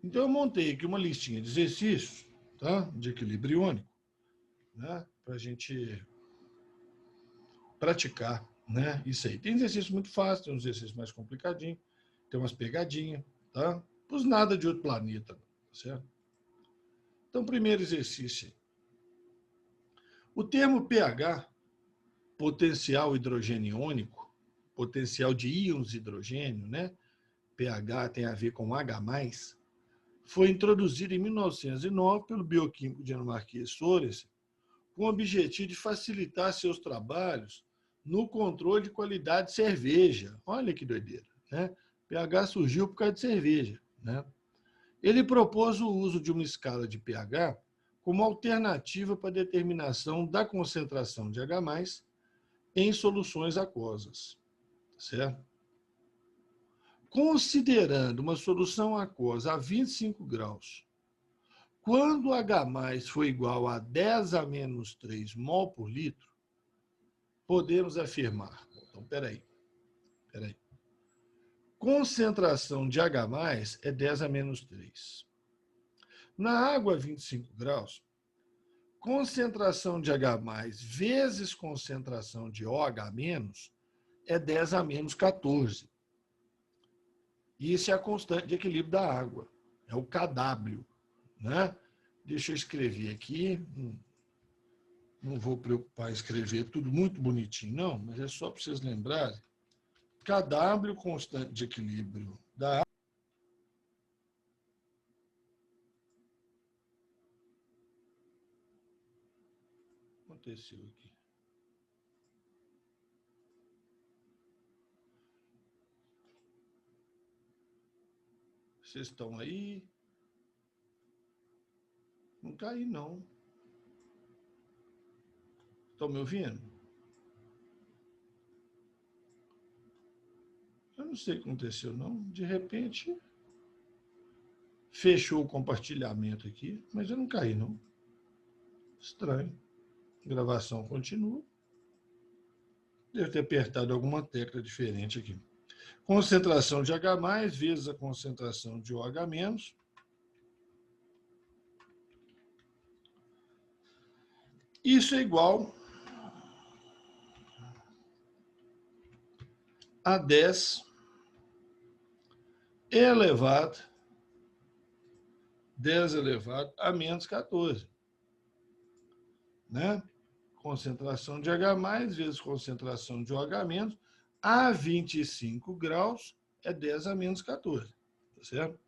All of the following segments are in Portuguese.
Então, eu montei aqui uma listinha de exercícios, tá? De equilíbrio iônico, né? Para a gente praticar, né? Isso aí. Tem exercício muito fácil, tem uns exercícios mais complicadinhos, tem umas pegadinhas, tá? Pois nada de outro planeta, tá certo? Então, primeiro exercício. O termo pH, potencial hidrogênio iônico, potencial de íons de hidrogênio, né? pH tem a ver com H+, foi introduzido em 1909 pelo bioquímico Jean-Marc Sorensen, com o objetivo de facilitar seus trabalhos no controle de qualidade de cerveja. Olha que doideira, né? pH surgiu por causa de cerveja, né? Ele propôs o uso de uma escala de pH como alternativa para a determinação da concentração de H+, em soluções aquosas, certo? Considerando uma solução aquosa a 25 graus, quando H+ for igual a 10 a menos 3 mol por litro, podemos afirmar. Então, peraí. Concentração de H+ é 10 a menos 3. Na água a 25 graus, concentração de H+ vezes concentração de OH- é 10 a menos 14. E isso é a constante de equilíbrio da água. É o kW, né? Deixa eu escrever aqui. Não vou preocupar em escrever tudo muito bonitinho, não, mas é só para vocês lembrarem. kW, constante de equilíbrio da água. O que aconteceu aqui? Vocês estão aí? Não caí, não. Estão me ouvindo? Eu não sei o que aconteceu, não. De repente, fechou o compartilhamento aqui, mas eu não caí, não. Estranho. A gravação continua. Deve ter apertado alguma tecla diferente aqui. Concentração de H+ vezes a concentração de OH-. Isso é igual a 10 elevado a menos 14. Né? Concentração de H+ vezes concentração de OH- a 25 graus é 10 a menos 14. Tá certo?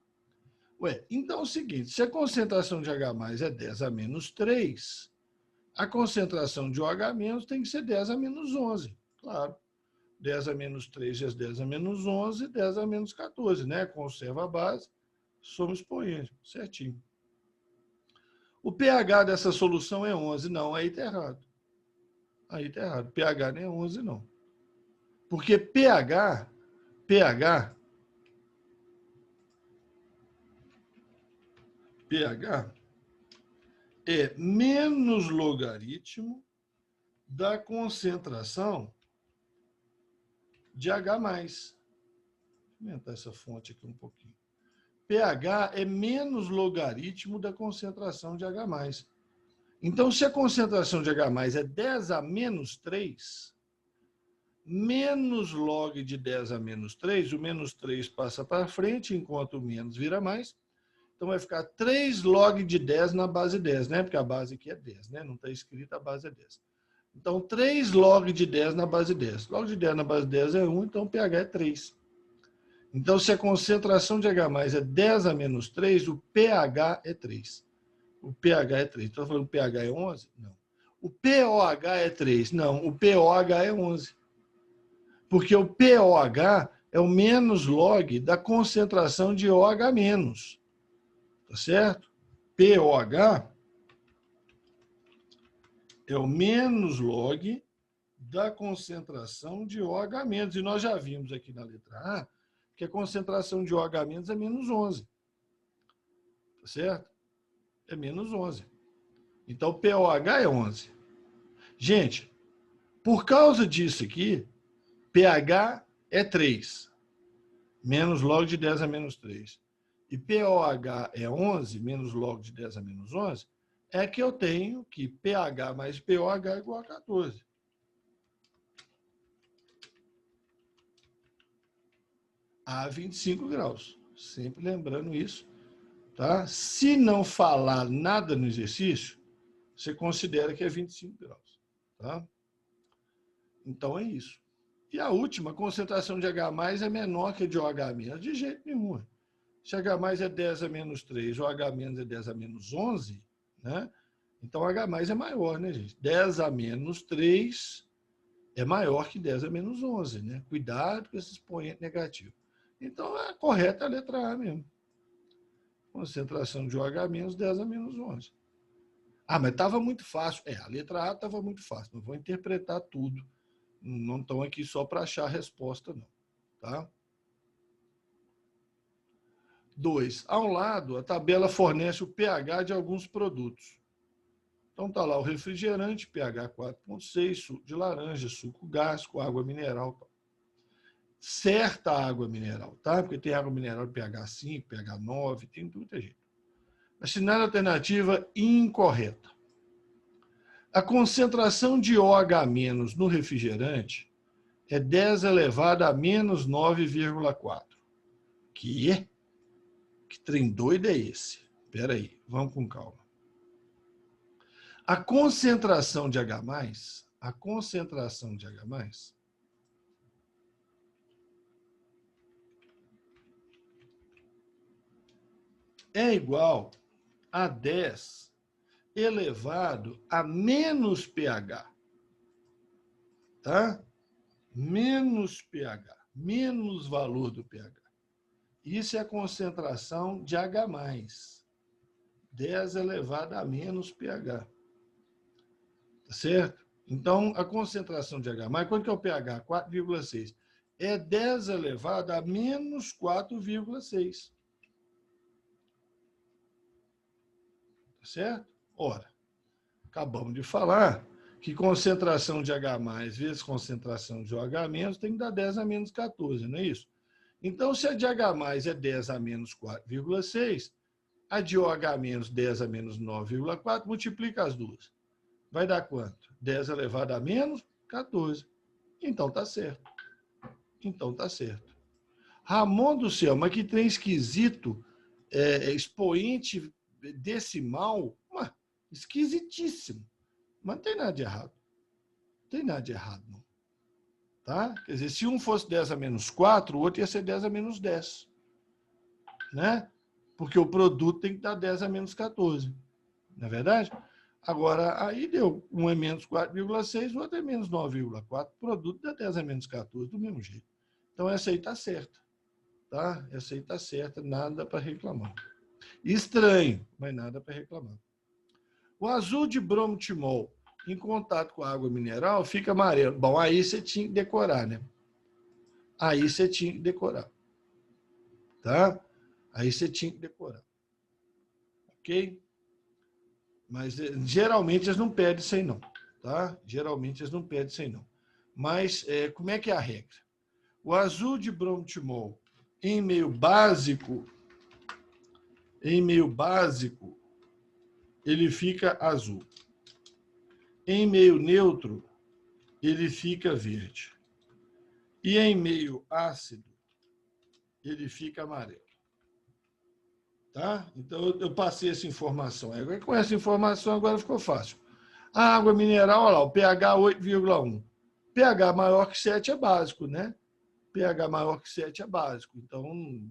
Ué, então é o seguinte, se a concentração de H+ é 10 a menos 3, a concentração de OH- tem que ser 10 a menos 11. Claro. 10 a menos 3 vezes 10 a menos 11, 10 a menos 14, né? Conserva a base, soma expoente, certinho. O pH dessa solução é 11. Não, aí está errado. Aí está errado. pH não é 11, não. Porque pH é menos logaritmo da concentração de H+. Deixa eu aumentar essa fonte aqui um pouquinho. pH é menos logaritmo da concentração de H+. Então, se a concentração de H+ é 10 a menos 3, menos log de 10 a menos 3, o menos 3 passa para frente, enquanto o menos vira mais. Então, vai ficar 3 log de 10 na base 10, né? Porque a base aqui é 10, né? Não está escrita, a base é 10. Então, 3 log de 10 na base 10. Log de 10 na base 10 é 1, então o pH é 3. Então, se a concentração de H+ é 10 a menos 3, o pH é 3. O pH é 3. Estou falando que o pH é 11? Não. O pOH é 3? Não, o pOH é 11. Porque o pOH é o menos log da concentração de OH-. Tá certo? pOH é o menos log da concentração de OH-. E nós já vimos aqui na letra A que a concentração de OH- é menos 11. Tá certo? É menos 11. Então, o pOH é 11. Gente, por causa disso aqui, pH é 3. Menos log de 10 a menos 3. e POH é 11, menos log de 10 a menos 11, é que eu tenho que pH mais POH é igual a 14. A 25 graus. Sempre lembrando isso. Tá? Se não falar nada no exercício, você considera que é 25 graus. Tá? Então é isso. E a última, a concentração de H+, é menor que a de OH-. De jeito nenhum. Se H+ é 10 a menos 3, ou H- é 10 a menos 11, né? Então H+ é maior, né, gente? 10 a menos 3 é maior que 10 a menos 11, né? Cuidado com esse expoente negativo. Então, a correta é a letra A mesmo. Concentração de OH-, 10 a menos 11. Ah, mas estava muito fácil. A letra A estava muito fácil. Não vou interpretar tudo. Não estão aqui só para achar a resposta, não. Tá? 2. Ao lado, a tabela fornece o pH de alguns produtos. Então, está lá o refrigerante, pH 4,6, suco de laranja, suco gásico, água mineral. Certa água mineral, tá? Porque tem água mineral de pH 5, pH 9, tem tudo que é jeito. Assinada alternativa incorreta. A concentração de OH- no refrigerante é 10 elevado a menos 9,4. Que trem doido é esse? Espera aí, vamos com calma. A concentração de H+, é igual a 10 elevado a menos pH. Tá? Menos pH, menos valor do pH. Isso é a concentração de H+, 10 elevado a menos pH. Tá certo? Então, a concentração de H+, quanto que é o pH? 4,6. É 10 elevado a menos 4,6. Tá certo? Ora, acabamos de falar que concentração de H+ vezes concentração de OH- tem que dar 10 a menos 14, não é isso? Então, se a de H+ é 10 a menos 4,6, a de OH- 10 a menos 9,4, multiplica as duas. Vai dar quanto? 10 elevado a menos 14. Então, está certo. Ramon do céu, mas que trem esquisito, expoente decimal, esquisitíssimo. Mas não tem nada de errado. Não. Tá? Quer dizer, se um fosse 10 a menos 4, o outro ia ser 10 a menos 10. Né? Porque o produto tem que dar 10 a menos 14. Não é verdade? Agora, aí deu. Um é menos 4,6, o outro é menos 9,4. O produto dá 10 a menos 14, do mesmo jeito. Então, essa aí está certa. Tá? Essa aí está certa, nada para reclamar. Estranho, mas nada para reclamar. O azul de bromotimol em contato com a água mineral fica amarelo. Bom, aí você tinha que decorar, né? Tá? Aí você tinha que decorar. Ok? Mas geralmente eles não pedem isso aí, não. Tá? Geralmente eles não pedem isso aí, não. Mas como é que é a regra? O azul de bromotimol em meio básico, ele fica azul. Em meio neutro, ele fica verde. E em meio ácido, ele fica amarelo. Tá? Então, eu passei essa informação. Agora, com essa informação, agora ficou fácil. A água mineral, olha lá, o pH 8,1. pH maior que 7 é básico, né? pH maior que 7 é básico. Então,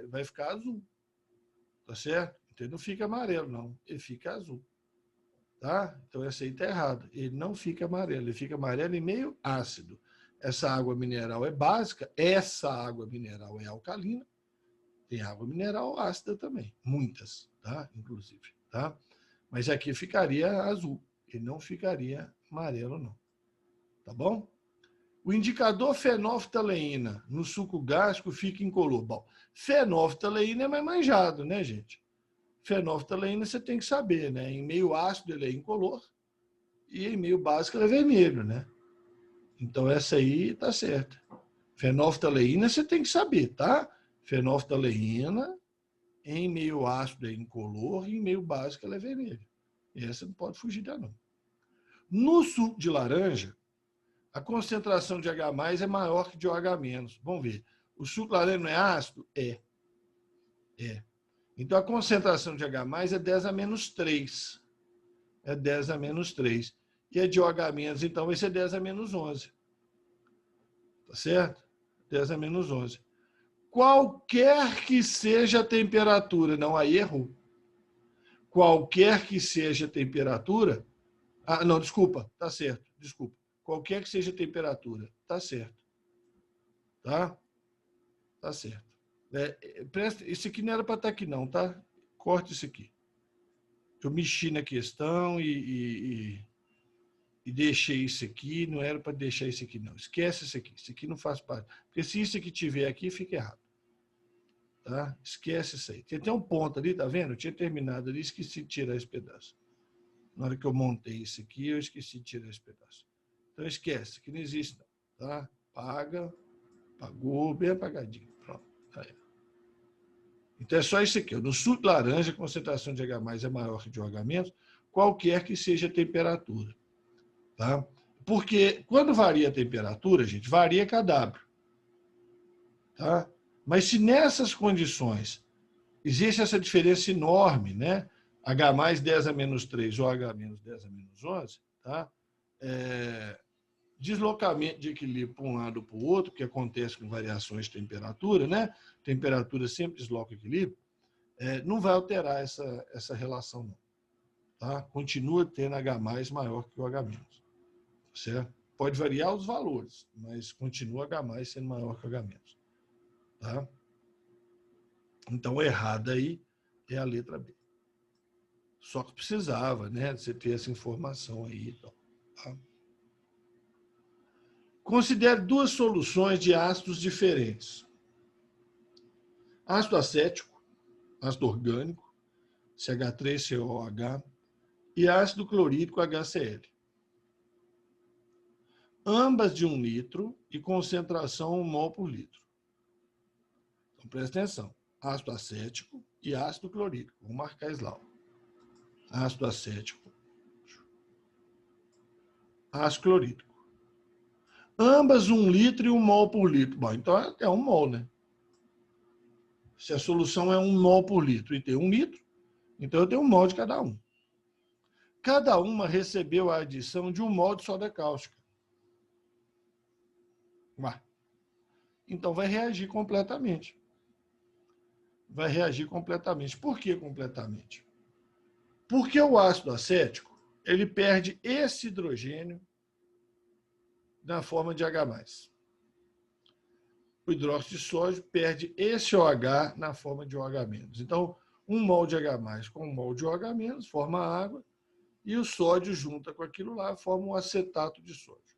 vai ficar azul. Tá certo? Então, ele não fica amarelo, não. Ele fica azul. Tá? Então, essa aí está errada. Ele não fica amarelo. Ele fica amarelo e meio ácido. Essa água mineral é básica. Essa água mineral é alcalina. Tem água mineral ácida também. Muitas, tá? Inclusive. Tá? Mas aqui ficaria azul. Ele não ficaria amarelo, não. Tá bom? O indicador fenolftaleína no suco gástrico fica incolor. Bom, fenolftaleína é mais manjado, né, gente? Fenolftaleína você tem que saber, né? Em meio ácido ele é incolor e em meio básico ele é vermelho, né? Então essa aí tá certa. Fenolftaleína você tem que saber, tá? Fenolftaleína em meio ácido é incolor e em meio básico ela é vermelha. E essa não pode fugir dela, não. No suco de laranja, a concentração de H+ é maior que de OH-. Vamos ver. O suco de laranja não é ácido? É. Então, a concentração de H+ é 10⁻3. É 10⁻3. E a de OH-, então, vai ser 10⁻11. Tá certo? 10⁻11. Qualquer que seja a temperatura, não há erro. Qualquer que seja a temperatura... não, desculpa, tá certo, desculpa. Qualquer que seja a temperatura, tá certo. Tá? Tá certo. Presta, isso aqui não era para estar aqui, não, tá? Corta isso aqui. Eu mexi na questão e deixei isso aqui, não era para deixar isso aqui, não. Esquece isso aqui. Isso aqui não faz parte. Porque se isso aqui tiver aqui, fica errado. Tá? Esquece isso aí. Tem até um ponto ali, tá vendo? Eu tinha terminado ali, esqueci de tirar esse pedaço. Na hora que eu montei isso aqui, eu esqueci de tirar esse pedaço. Então esquece, que não existe, não. Tá? Paga, pagou, bem apagadinho. Pronto. Aí. Então é só isso aqui. No suco de laranja, a concentração de H+ é maior que de OH-, qualquer que seja a temperatura. Tá? Porque quando varia a temperatura, gente, varia kW. Tá? Mas se nessas condições existe essa diferença enorme, né? H+ 10⁻3 ou H- 10⁻11, tá? Deslocamento de equilíbrio para um lado ou para o outro, que acontece com variações de temperatura, né? Temperatura sempre desloca o equilíbrio, não vai alterar essa relação, não. Tá? Continua tendo H+ maior que o H-. Certo? Pode variar os valores, mas continua H+ sendo maior que o H-. Tá? Então, errada aí é a letra B. Só que precisava, né, você ter essa informação aí. Então, tá? Considere duas soluções de ácidos diferentes. Ácido acético, ácido orgânico, CH3COOH, e ácido clorídrico, HCl. Ambas de 1 litro e concentração 1 mol por litro. Então, presta atenção. Ácido acético e ácido clorídrico. Vou marcar isso lá. Ácido acético, ácido clorídrico. Ambas 1 litro e 1 mol por litro. Bom, então é 1 mol, né? Se a solução é 1 mol por litro e tem 1 litro, então eu tenho 1 mol de cada um. Cada uma recebeu a adição de 1 mol de soda cáustica. Ué. Então vai reagir completamente. Vai reagir completamente. Por que completamente? Porque o ácido acético, ele perde esse hidrogênio na forma de H+. O hidróxido de sódio perde esse OH na forma de OH-. Então, 1 mol de H+ com 1 mol de OH- forma água, e o sódio junta com aquilo lá, forma um acetato de sódio.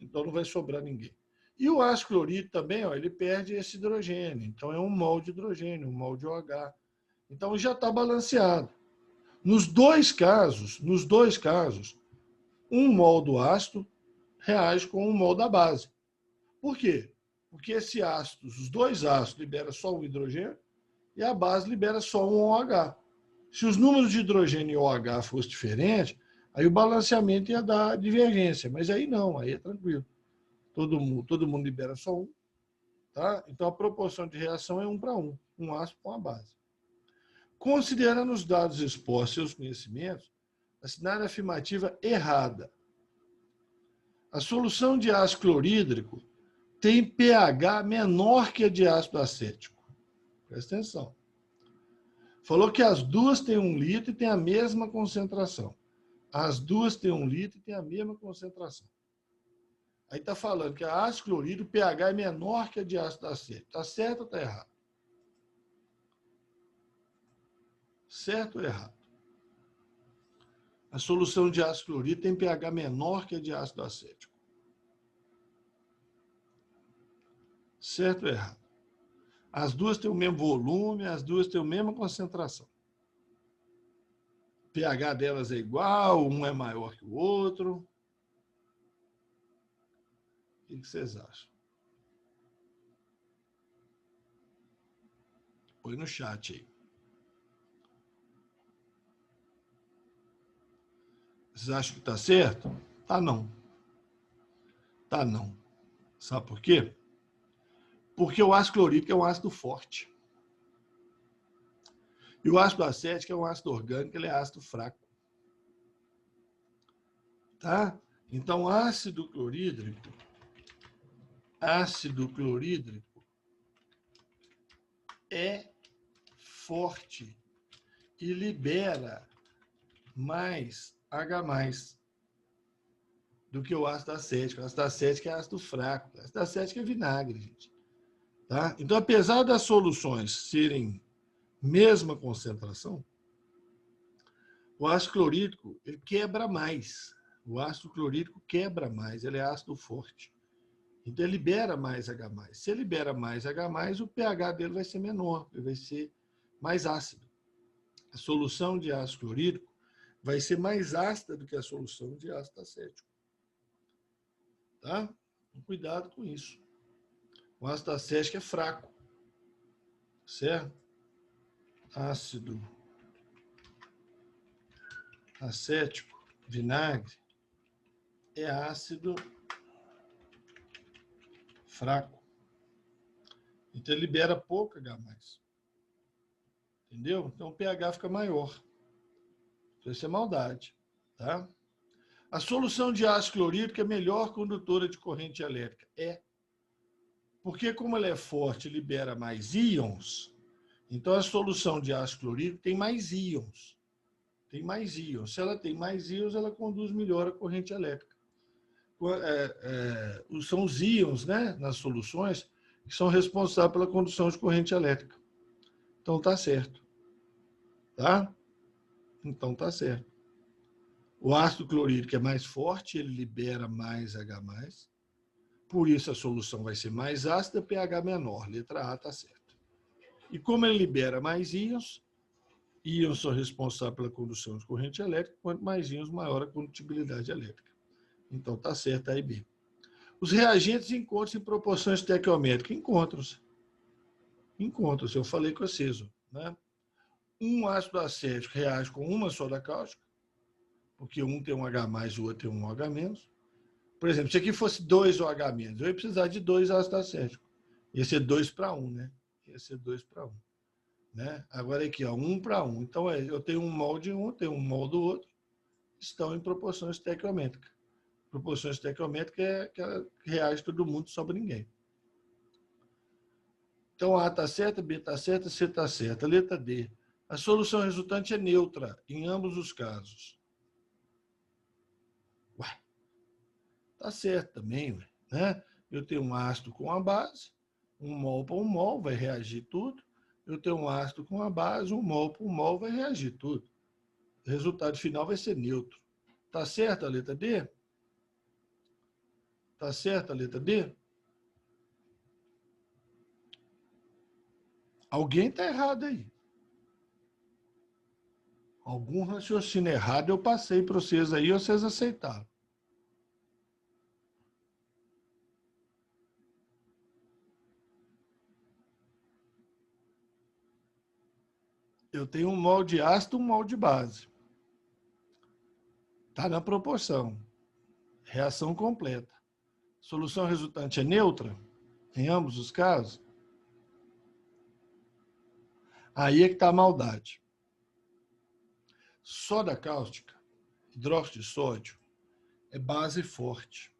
Então, não vai sobrar ninguém. E o ácido clorídrico também, ó, ele perde esse hidrogênio. Então, é 1 mol de hidrogênio, 1 mol de OH. Então, já está balanceado. Nos dois casos, 1 mol do ácido reage com 1 mol da base. Por quê? Porque esse ácido, os dois ácidos liberam só um hidrogênio e a base libera só um OH. Se os números de hidrogênio e OH fossem diferentes, aí o balanceamento ia dar divergência. Mas aí não, aí é tranquilo. Todo mundo libera só um. Tá? Então a proporção de reação é 1 para 1, um ácido com a base. Considerando os dados expostos e seus conhecimentos, assinar a afirmativa errada. A solução de ácido clorídrico tem pH menor que a de ácido acético. Presta atenção. Falou que as duas têm 1 litro e têm a mesma concentração. As duas têm 1 litro e têm a mesma concentração. Aí está falando que a ácido clorídrico, o pH é menor que a de ácido acético. Está certo ou está errado? Certo ou errado? A solução de ácido clorídrico tem pH menor que a de ácido acético. Certo ou errado? As duas têm o mesmo volume, as duas têm a mesma concentração. O pH delas é igual, um é maior que o outro. O que vocês acham? Põe no chat aí. Vocês acham que está certo? Tá não. Tá não. Sabe por quê? Porque o ácido clorídrico é um ácido forte. E o ácido acético é um ácido orgânico, ele é ácido fraco. Tá? Então, ácido clorídrico é forte e libera mais H+, do que o ácido acético. O ácido acético é ácido fraco. O ácido acético é vinagre, gente. Tá? Então, apesar das soluções serem mesma concentração, o ácido clorídrico ele quebra mais. O ácido clorídrico quebra mais, ele é ácido forte. Então, ele libera mais H+. Se ele libera mais H+, o pH dele vai ser menor, ele vai ser mais ácido. A solução de ácido clorídrico vai ser mais ácida do que a solução de ácido acético. Tá? Cuidado com isso. O ácido acético é fraco. Certo? Ácido acético, vinagre, é ácido fraco. Então, ele libera pouco H+. Entendeu? Então, o pH fica maior. Então, isso é maldade. Tá? A solução de ácido clorídrico é melhor condutora de corrente elétrica. É. Porque, como ela é forte e libera mais íons, então a solução de ácido clorídrico tem mais íons. Tem mais íons. Se ela tem mais íons, ela conduz melhor a corrente elétrica. São os íons, né, nas soluções que são responsáveis pela condução de corrente elétrica. Então, tá certo. Tá? Então, tá certo. O ácido clorídrico é mais forte, ele libera mais H+. Por isso, a solução vai ser mais ácida, pH menor. Letra A está certo. E como ele libera mais íons, íons são responsáveis pela condução de corrente elétrica, quanto mais íons, maior a condutibilidade elétrica. Então, está certo A e B. Os reagentes encontram-se em proporções estequiométricas. Encontram-se. Eu falei com vocês. Né? Um ácido acético reage com uma soda cáustica, porque um tem um H+, o outro tem um OH-. Por exemplo, se aqui fosse 2 OH-, eu ia precisar de 2 ácidos acéticos. Ia ser 2 para 1, né? Ia ser 2 para 1. Né? Agora aqui, ó, 1 para 1. Então, eu tenho um mol de um, tenho um mol do outro, estão em proporções estequiométricas. Proporções estequiométricas é que reage todo mundo, sobra ninguém. Então, A está certa, B está certa, C está certa. Letra D. A solução resultante é neutra em ambos os casos. Ué, está certo também, ué, né? Eu tenho um ácido com a base, um mol para um mol, vai reagir tudo. Eu tenho um ácido com a base, um mol para um mol, vai reagir tudo. O resultado final vai ser neutro. Está certa a letra D? Está certa a letra D? Alguém está errado aí. Algum raciocínio errado eu passei para vocês aí, vocês aceitaram. Eu tenho um mol de ácido e um mol de base. Está na proporção. Reação completa. Solução resultante é neutra, em ambos os casos. Aí é que está a maldade. Soda cáustica, hidróxido de sódio, é base forte.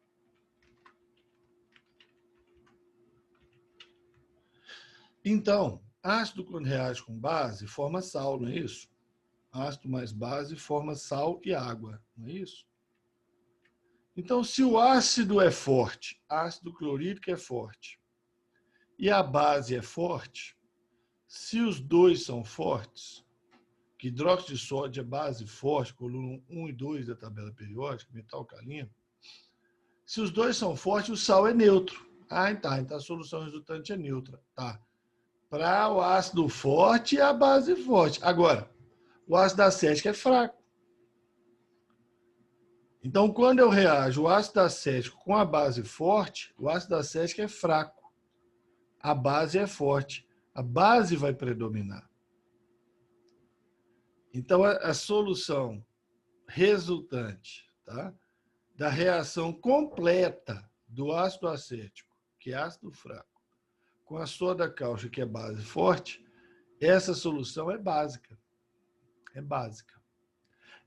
Então, ácido quando reage com base forma sal, não é isso? Ácido mais base forma sal e água, não é isso? Então, se o ácido é forte, ácido clorídrico é forte, e a base é forte, se os dois são fortes, que hidróxido de sódio é base forte, coluna 1 e 2 da tabela periódica, metal alcalino, se os dois são fortes, o sal é neutro. Ah, tá, então a solução resultante é neutra. Tá. Para o ácido forte e a base forte. Agora, o ácido acético é fraco. Então, quando eu reajo o ácido acético com a base forte, o ácido acético é fraco. A base é forte. A base vai predominar. Então, a solução resultante, tá, da reação completa do ácido acético, que é ácido fraco, com a soda cáustica, que é base forte, essa solução é básica. É básica.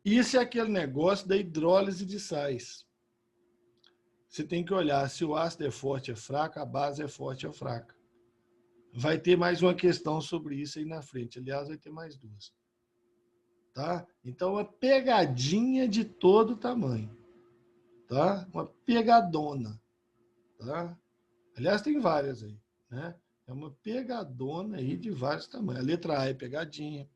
Isso é aquele negócio da hidrólise de sais. Você tem que olhar se o ácido é forte ou fraco, a base é forte ou fraca. Vai ter mais uma questão sobre isso aí na frente. Aliás, vai ter mais duas. Tá? Então, uma pegadinha de todo tamanho. Tá? Uma pegadona. Tá? Aliás, tem várias aí. Né? É uma pegadona aí de vários tamanhos. A letra A é pegadinha.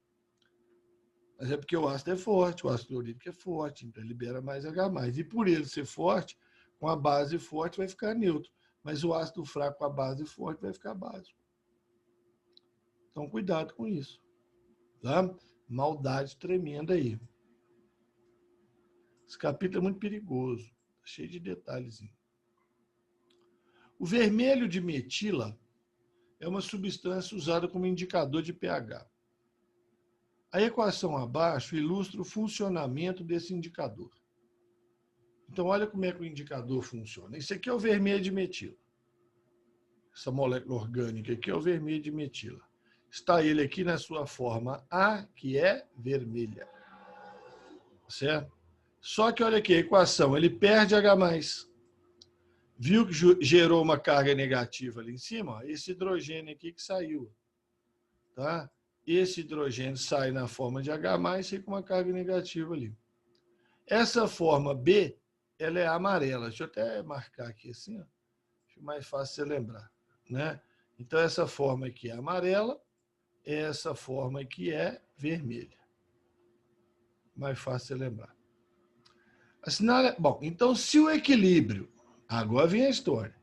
Mas é porque o ácido é forte, o ácido clorídrico é forte, então ele libera mais H+. E por ele ser forte, com a base forte vai ficar neutro. Mas o ácido fraco com a base forte vai ficar básico. Então, cuidado com isso. Tá? Maldade tremenda aí. Esse capítulo é muito perigoso, cheio de detalhes. O vermelho de metila é uma substância usada como indicador de pH. A equação abaixo ilustra o funcionamento desse indicador. Então, olha como é que o indicador funciona. Isso aqui é o vermelho de metila. Essa molécula orgânica aqui é o vermelho de metila. Está ele aqui na sua forma A, que é vermelha. Certo? Só que olha aqui, a equação, ele perde H+. Viu que gerou uma carga negativa ali em cima? Ó, esse hidrogênio aqui que saiu. Tá? Esse hidrogênio sai na forma de H+, e com uma carga negativa ali. Essa forma B, ela é amarela. Deixa eu até marcar aqui assim, ó. Acho mais fácil você lembrar. Né? Então, essa forma aqui é amarela, essa forma aqui é vermelha. Mais fácil você lembrar. Bom, então, se o equilíbrio... Agora vem a história.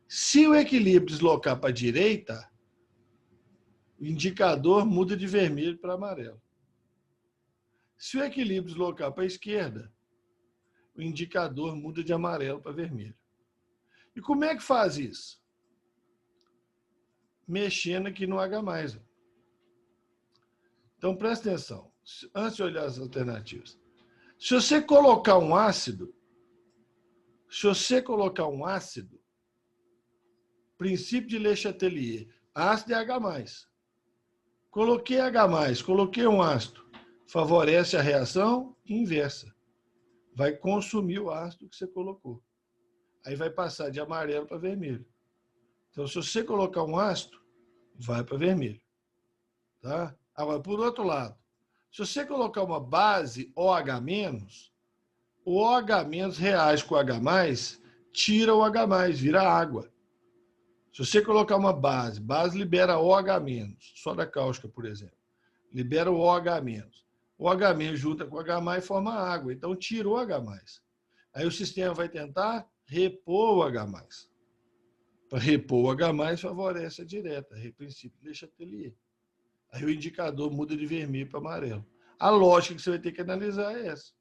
Se o equilíbrio deslocar para a direita, o indicador muda de vermelho para amarelo. Se o equilíbrio deslocar para a esquerda, o indicador muda de amarelo para vermelho. E como é que faz isso? Mexendo aqui no H+. Então, presta atenção. Antes de olhar as alternativas. Se você colocar um ácido, princípio de Le Chatelier, ácido é H+. Coloquei H+, coloquei um ácido, favorece a reação inversa. Vai consumir o ácido que você colocou. Aí vai passar de amarelo para vermelho. Então, se você colocar um ácido, vai para vermelho. Tá? Agora, por outro lado, se você colocar uma base OH-, o OH- reage com o H+, tira o H+, vira água. Se você colocar uma base libera OH-, soda cáustica, por exemplo, libera o OH-. O OH- junta com o H+ e forma água, então tira o H+. Aí o sistema vai tentar repor o H+. Para repor o H+, favorece a direta, princípio de Le Chatelier. Aí o indicador muda de vermelho para amarelo. A lógica que você vai ter que analisar é essa.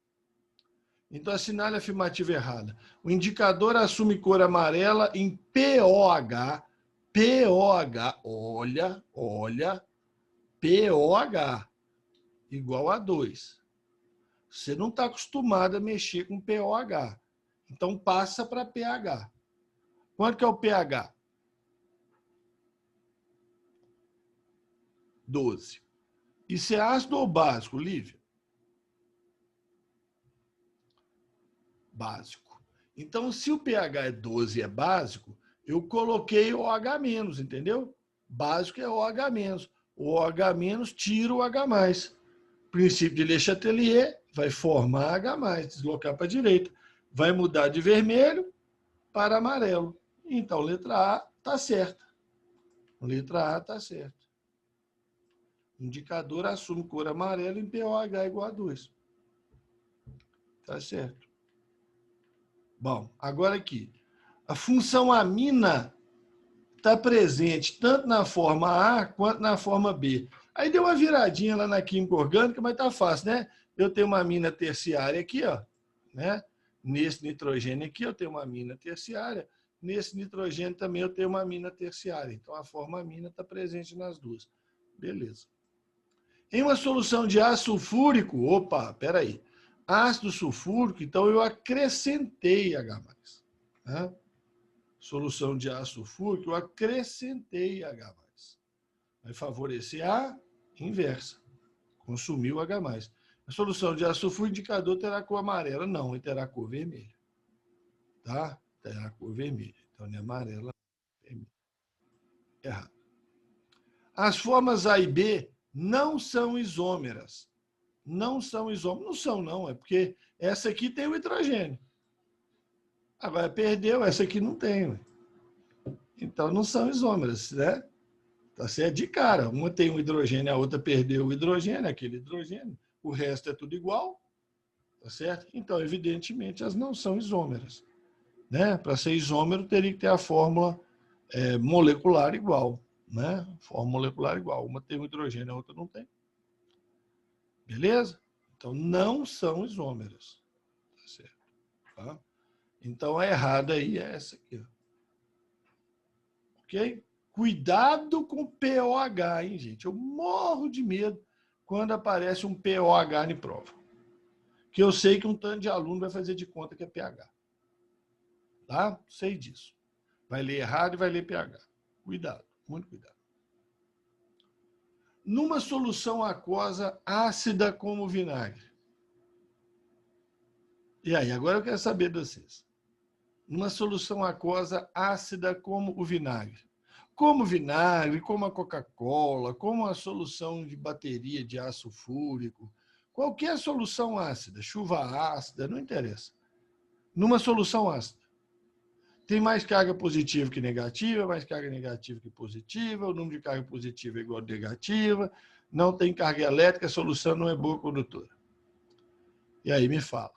Então, assinale a afirmativa errada. O indicador assume cor amarela em POH. POH, olha, POH, igual a 2. Você não está acostumado a mexer com POH. Então, passa para pH. Quanto que é o pH? 12. Isso é ácido ou básico, Lívia? Básico. Então, se o pH é 12 e é básico, eu coloquei OH-, entendeu? Básico é OH-. O OH- tira o H+. Princípio de Le Chatelier, vai formar H+, deslocar para a direita. Vai mudar de vermelho para amarelo. Então, letra A está certa. Letra A está certa. Indicador assume cor amarela em POH igual a 2. Está certo. Bom, agora aqui. A função amina está presente tanto na forma A quanto na forma B. Aí deu uma viradinha lá na química orgânica, mas está fácil, né? Eu tenho uma amina terciária aqui, ó, né? Nesse nitrogênio aqui eu tenho uma amina terciária. nesse nitrogênio também eu tenho uma amina terciária. Então, a forma amina está presente nas duas. Beleza. Em uma solução de ácido sulfúrico, opa, peraí. Ácido sulfúrico, então eu acrescentei H+. Né? Solução de ácido sulfúrico, eu acrescentei H+. Vai favorecer a inversa. Consumiu H+. A solução de ácido sulfúrico, o indicador terá cor amarela. Não, ele terá cor vermelha. Tá? Terá cor vermelha. Então, não é amarela, vermelha. Errado. As formas A e B não são isômeras. Não são isômeras. Não são, não. É porque essa aqui tem o hidrogênio. Agora, perdeu, essa aqui não tem. Então, não são isômeras, né? Tá certo? De cara. Uma tem um hidrogênio, a outra perdeu o hidrogênio, aquele hidrogênio. O resto é tudo igual. Tá certo? Então, evidentemente, elas não são isômeras. Né? Para ser isômero, teria que ter a fórmula molecular igual. Né? Fórmula molecular igual. Uma tem um hidrogênio, a outra não tem. Beleza? Então, não são isômeras. Tá certo? Tá? Então, a errada aí é essa aqui. Ó. Ok? Cuidado com POH, hein, gente? Eu morro de medo quando aparece um POH em prova. Que eu sei que um tanto de aluno vai fazer de conta que é pH. Tá? Sei disso. Vai ler errado e vai ler pH. Cuidado, muito cuidado. Numa solução aquosa ácida como vinagre. E aí, agora eu quero saber de vocês. Numa solução aquosa ácida como o vinagre. Como o vinagre, como a Coca-Cola, como a solução de bateria de ácido sulfúrico, qualquer solução ácida, chuva ácida, não interessa. Numa solução ácida. Tem mais carga positiva que negativa, mais carga negativa que positiva, o número de carga positiva é igual a negativa, não tem carga elétrica, a solução não é boa condutora. E aí me fala.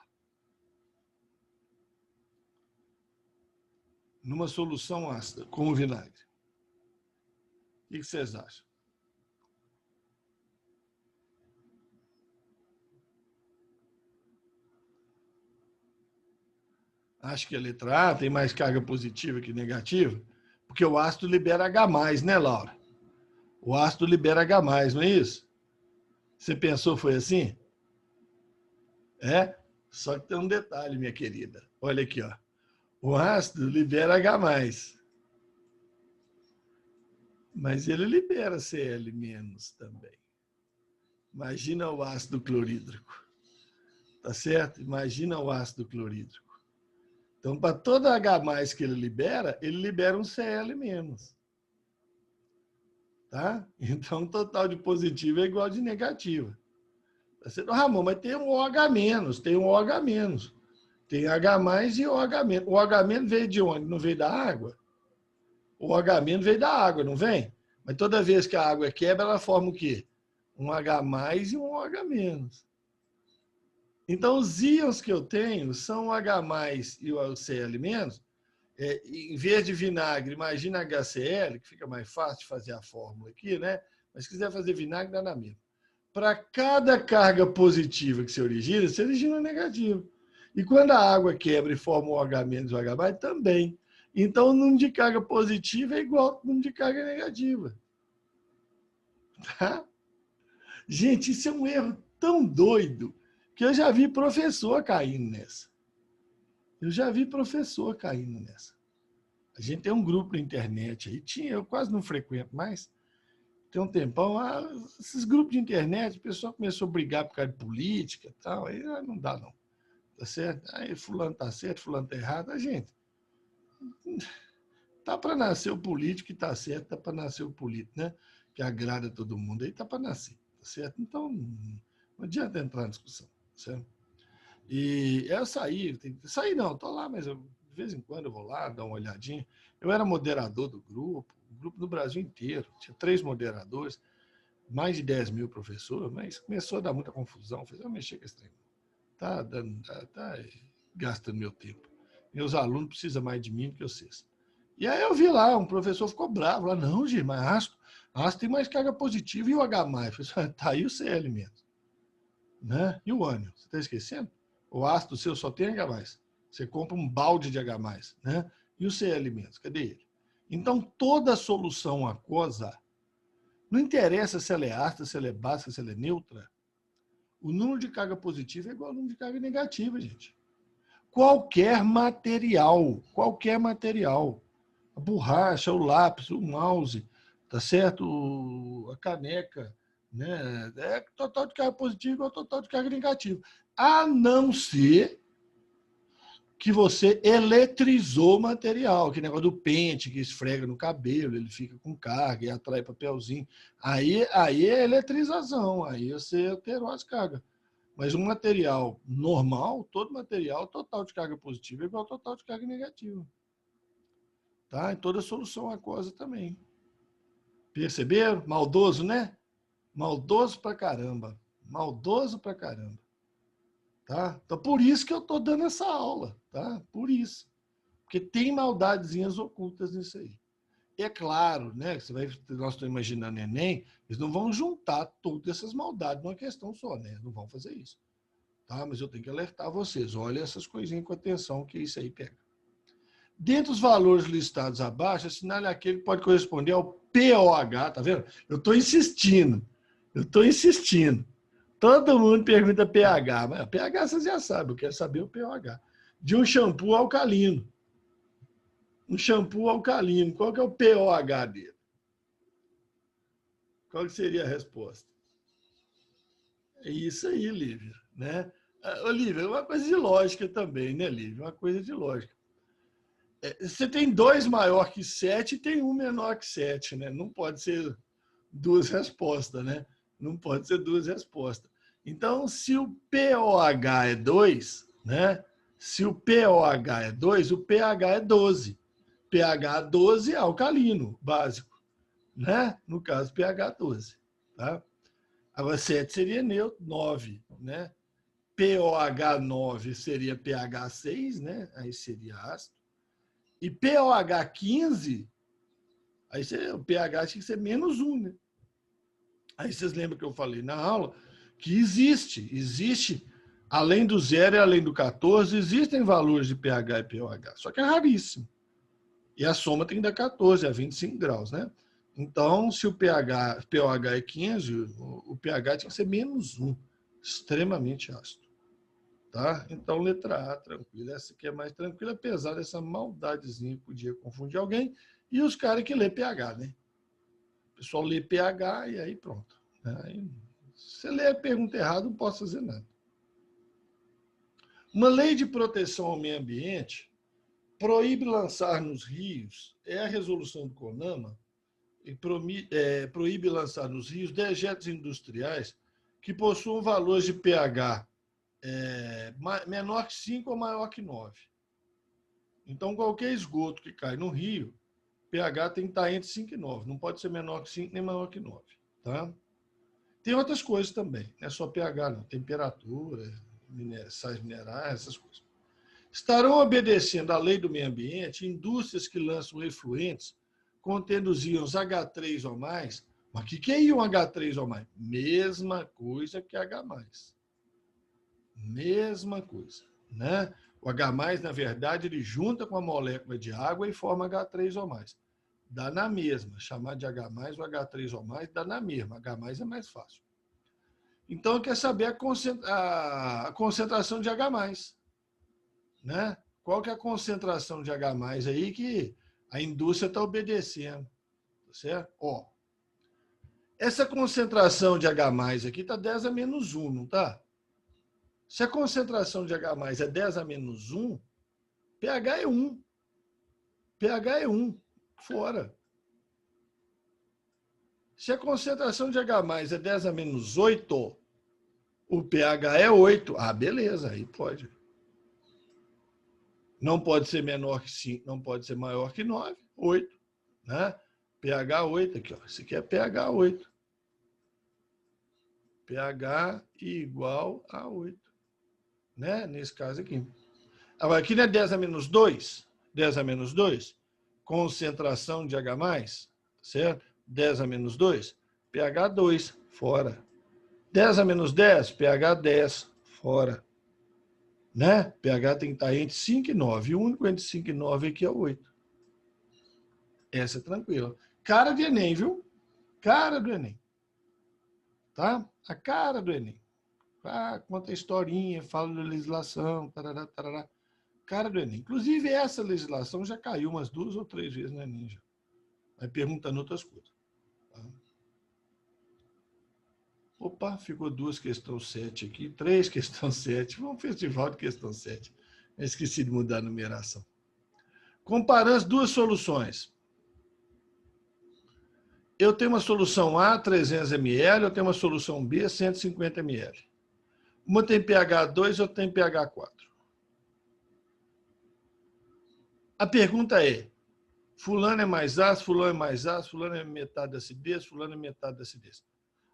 Numa solução ácida, com o vinagre. O que vocês acham? Acho que a letra A tem mais carga positiva que negativa, porque o ácido libera H+, né, Laura? O ácido libera H+, não é isso? Você pensou foi assim? É? Só que tem um detalhe, minha querida. Olha aqui, ó. O ácido libera H+, mas ele libera Cl- também. Imagina o ácido clorídrico. Tá certo? Imagina o ácido clorídrico. Então, para toda H+ que ele libera um Cl-. Tá? Então, o total de positivo é igual de negativa. Tá certo? Ramon, mas tem um OH-, tem um OH-. Tem H+ e OH-. O OH- veio de onde? Não veio da água? O OH- veio da água, não vem? Mas toda vez que a água quebra, ela forma o quê? Um H+ e um OH-. Então, os íons que eu tenho são o H+ e o Cl-. Em vez de vinagre, imagina HCl, que fica mais fácil de fazer a fórmula aqui, né? Mas se quiser fazer vinagre, dá na mesma. Para cada carga positiva que você origina negativo. E quando a água quebra e forma o OH- e o H+, também. Então, o número de carga positiva é igual ao número de carga negativa. Tá? Gente, isso é um erro tão doido que eu já vi professor caindo nessa. Eu já vi professor caindo nessa. A gente tem um grupo na internet aí, eu quase não frequento mais. Tem um tempão, esses grupos de internet, o pessoal começou a brigar por causa de política e tal, aí não dá não. Tá certo? Aí fulano tá certo, fulano tá errado. A gente, tá para nascer o político que tá certo, tá para nascer o político, né? Que agrada todo mundo, aí tá para nascer, tá certo? Então, não adianta entrar na discussão, certo? E eu saí não, tô lá, mas de vez em quando eu vou lá, dar uma olhadinha. Eu era moderador do grupo, o grupo do Brasil inteiro, tinha 3 moderadores, mais de 10 mil professores, mas começou a dar muita confusão. Falei, mexer com esse trem. Tá gastando meu tempo. Meus alunos precisam mais de mim do que vocês. E aí eu vi lá, um professor ficou bravo, lá, não, gente, mas ácido tem mais carga positiva e o H+. Eu falei, tá aí o Cl-. Né? E o ânion, você está esquecendo? O ácido seu só tem H+. Você compra um balde de H+. Né? E o C-Alimentos, cadê ele? Então, toda solução aquosa, não interessa se ela é ácida, se ela é básica, se ela é neutra, o número de carga positiva é igual ao número de carga negativa, gente. Qualquer material, a borracha, o lápis, o mouse, tá certo? A caneca, né? É total de carga positiva igual total de carga negativa. A não ser que você eletrizou o material, que negócio do pente que esfrega no cabelo, ele fica com carga e atrai papelzinho. Aí é eletrização, aí você alterou as cargas. Mas um material normal, todo material, total de carga positiva é igual ao total de carga negativa. Tá? Em toda solução aquosa também. Perceberam? Maldoso, né? Maldoso pra caramba. Maldoso pra caramba. Tá? Então, por isso que eu estou dando essa aula. Tá? Por isso. Porque tem maldadezinhas ocultas nisso aí. E é claro, né? Nós estamos imaginando Enem, eles não vão juntar todas essas maldades numa questão só, né? Não vão fazer isso. Tá? Mas eu tenho que alertar vocês. Olha essas coisinhas com atenção que isso aí pega. Dentre os valores listados abaixo, assinale aquele que pode corresponder ao POH, tá vendo? Eu estou insistindo. Todo mundo pergunta pH, mas pH vocês já sabem, eu quero saber o pH. De um shampoo alcalino. Qual que é o pOH dele? Qual que seria a resposta? É isso aí, Lívia. Né? Lívia, é uma coisa de lógica também, né, Lívia? Uma coisa de lógica. Você tem 2 maior que 7 e tem 1 menor que 7, né? Não pode ser duas respostas, né? Não pode ser duas respostas. Então, se o pOH é 2, né? Se o pOH é 2, o pH é 12. pH 12 é alcalino, básico, né? No caso, pH 12, tá? Agora, 7 seria neutro, 9, né? pOH 9 seria pH 6, né? Aí seria ácido. E pOH 15, aí o pH tinha que ser menos 1, né? Aí vocês lembram que eu falei na aula que existe, além do 0 e além do 14, existem valores de pH e pOH, só que é raríssimo. E a soma tem que dar 14 a 25 graus, né? Então, se o pOH é 15, o pH tinha que ser menos 1, extremamente ácido. Tá? Então, letra A, tranquila. Essa aqui é mais tranquila, apesar dessa maldadezinha que podia confundir alguém. E os caras que lê pH, né? O pessoal lê pH e aí pronto. Aí, se você lê a pergunta errada, não posso fazer nada. Uma lei de proteção ao meio ambiente proíbe lançar nos rios, é a resolução do CONAMA, e proíbe lançar nos rios dejetos industriais que possuam valores de pH menor que 5 ou maior que 9. Então, qualquer esgoto que cai no rio, pH tem que estar entre 5 e 9. Não pode ser menor que 5 nem maior que 9. Tá? Tem outras coisas também. Não é só pH, não. Temperatura, sais minerais, essas coisas. Estarão obedecendo à lei do meio ambiente indústrias que lançam efluentes contendo os íons H3 ou mais. Mas o que é íon H3 ou mais? Mesma coisa que H+. Mesma coisa, né? O H+, na verdade, ele junta com a molécula de água e forma H3 ou mais. Dá na mesma. Chamar de H+, o H3 ou mais, dá na mesma. H+, é mais fácil. Então, quer saber a concentração de H+. Né? Qual que é a concentração de H+ aí que a indústria está obedecendo? Tá certo? Ó, essa concentração de H+ aqui está 10 a menos 1, não está? Se a concentração de H+ é 10 a menos 1, pH é 1. pH é 1. Fora. Se a concentração de H+ é 10 a menos 8, o pH é 8. Ah, beleza, aí pode. Não pode ser menor que 5, não pode ser maior que 9, 8. Né? pH 8 aqui, ó. Esse aqui é pH 8. pH igual a 8. Né? Nesse caso aqui. Agora, aqui não é 10 a menos 2? 10 a menos 2? Concentração de H+, certo? 10 a menos 2? pH 2, fora. 10 a menos 10? pH 10, fora. Né? pH tem que estar entre 5 e 9. E o único entre 5 e 9 aqui é o 8. Essa é tranquila. Cara de Enem, viu? Cara do Enem. Tá? A cara do Enem. Ah, conta a historinha, fala da legislação, tarará, tarará. Cara do Enem. Inclusive, essa legislação já caiu umas 2 ou 3 vezes no Enem. Já. Vai perguntando outras coisas. Tá? Opa, ficou 2 questão 7 aqui, 3 questão 7. Vamos festival de questão 7. Eu esqueci de mudar a numeração. Comparando as duas soluções. Eu tenho uma solução A, 300 ml, eu tenho uma solução B, 150 ml. Uma tem pH 2, outra tem pH 4. A pergunta é, fulano é mais ácido, fulano é mais ácido, fulano é metade da acidez, fulano é metade da acidez.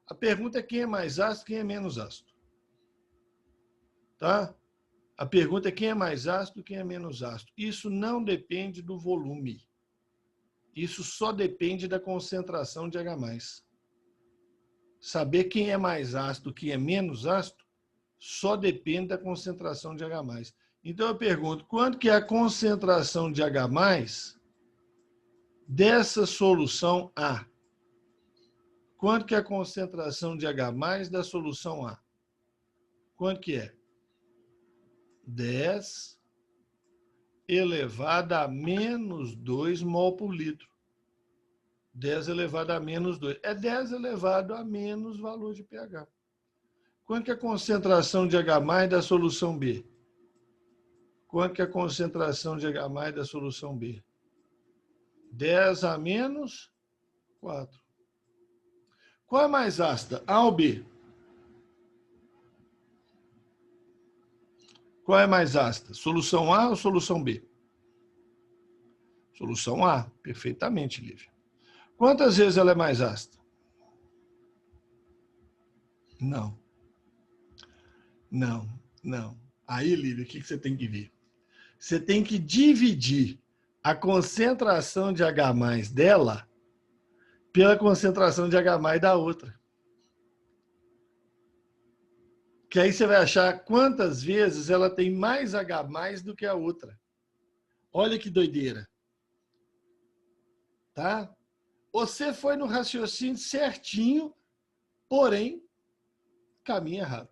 A pergunta é quem é mais ácido, quem é menos ácido. Tá? A pergunta é quem é mais ácido, quem é menos ácido. Isso não depende do volume. Isso só depende da concentração de H+. Saber quem é mais ácido, quem é menos ácido, só depende da concentração de H+. Então eu pergunto, quanto que é a concentração de H+ dessa solução A? Quanto que é a concentração de H+ da solução A? Quanto que é? 10 elevado a menos 2 mol por litro. 10 elevado a menos 2. É 10 elevado a menos valor de pH. Quanto que é a concentração de H+ da solução B? Quanto que é a concentração de H+ da solução B? 10 a menos 4. Qual é mais ácida? A ou B? Qual é mais ácida? Solução A ou solução B? Solução A. Perfeitamente, Lívia. Quantas vezes ela é mais ácida? Não. Não, não. Aí, Lívia, o que você tem que ver? Você tem que dividir a concentração de H+ dela pela concentração de H+ da outra. Que aí você vai achar quantas vezes ela tem mais H+ do que a outra. Olha que doideira. Tá? Você foi no raciocínio certinho, porém, caminho errado.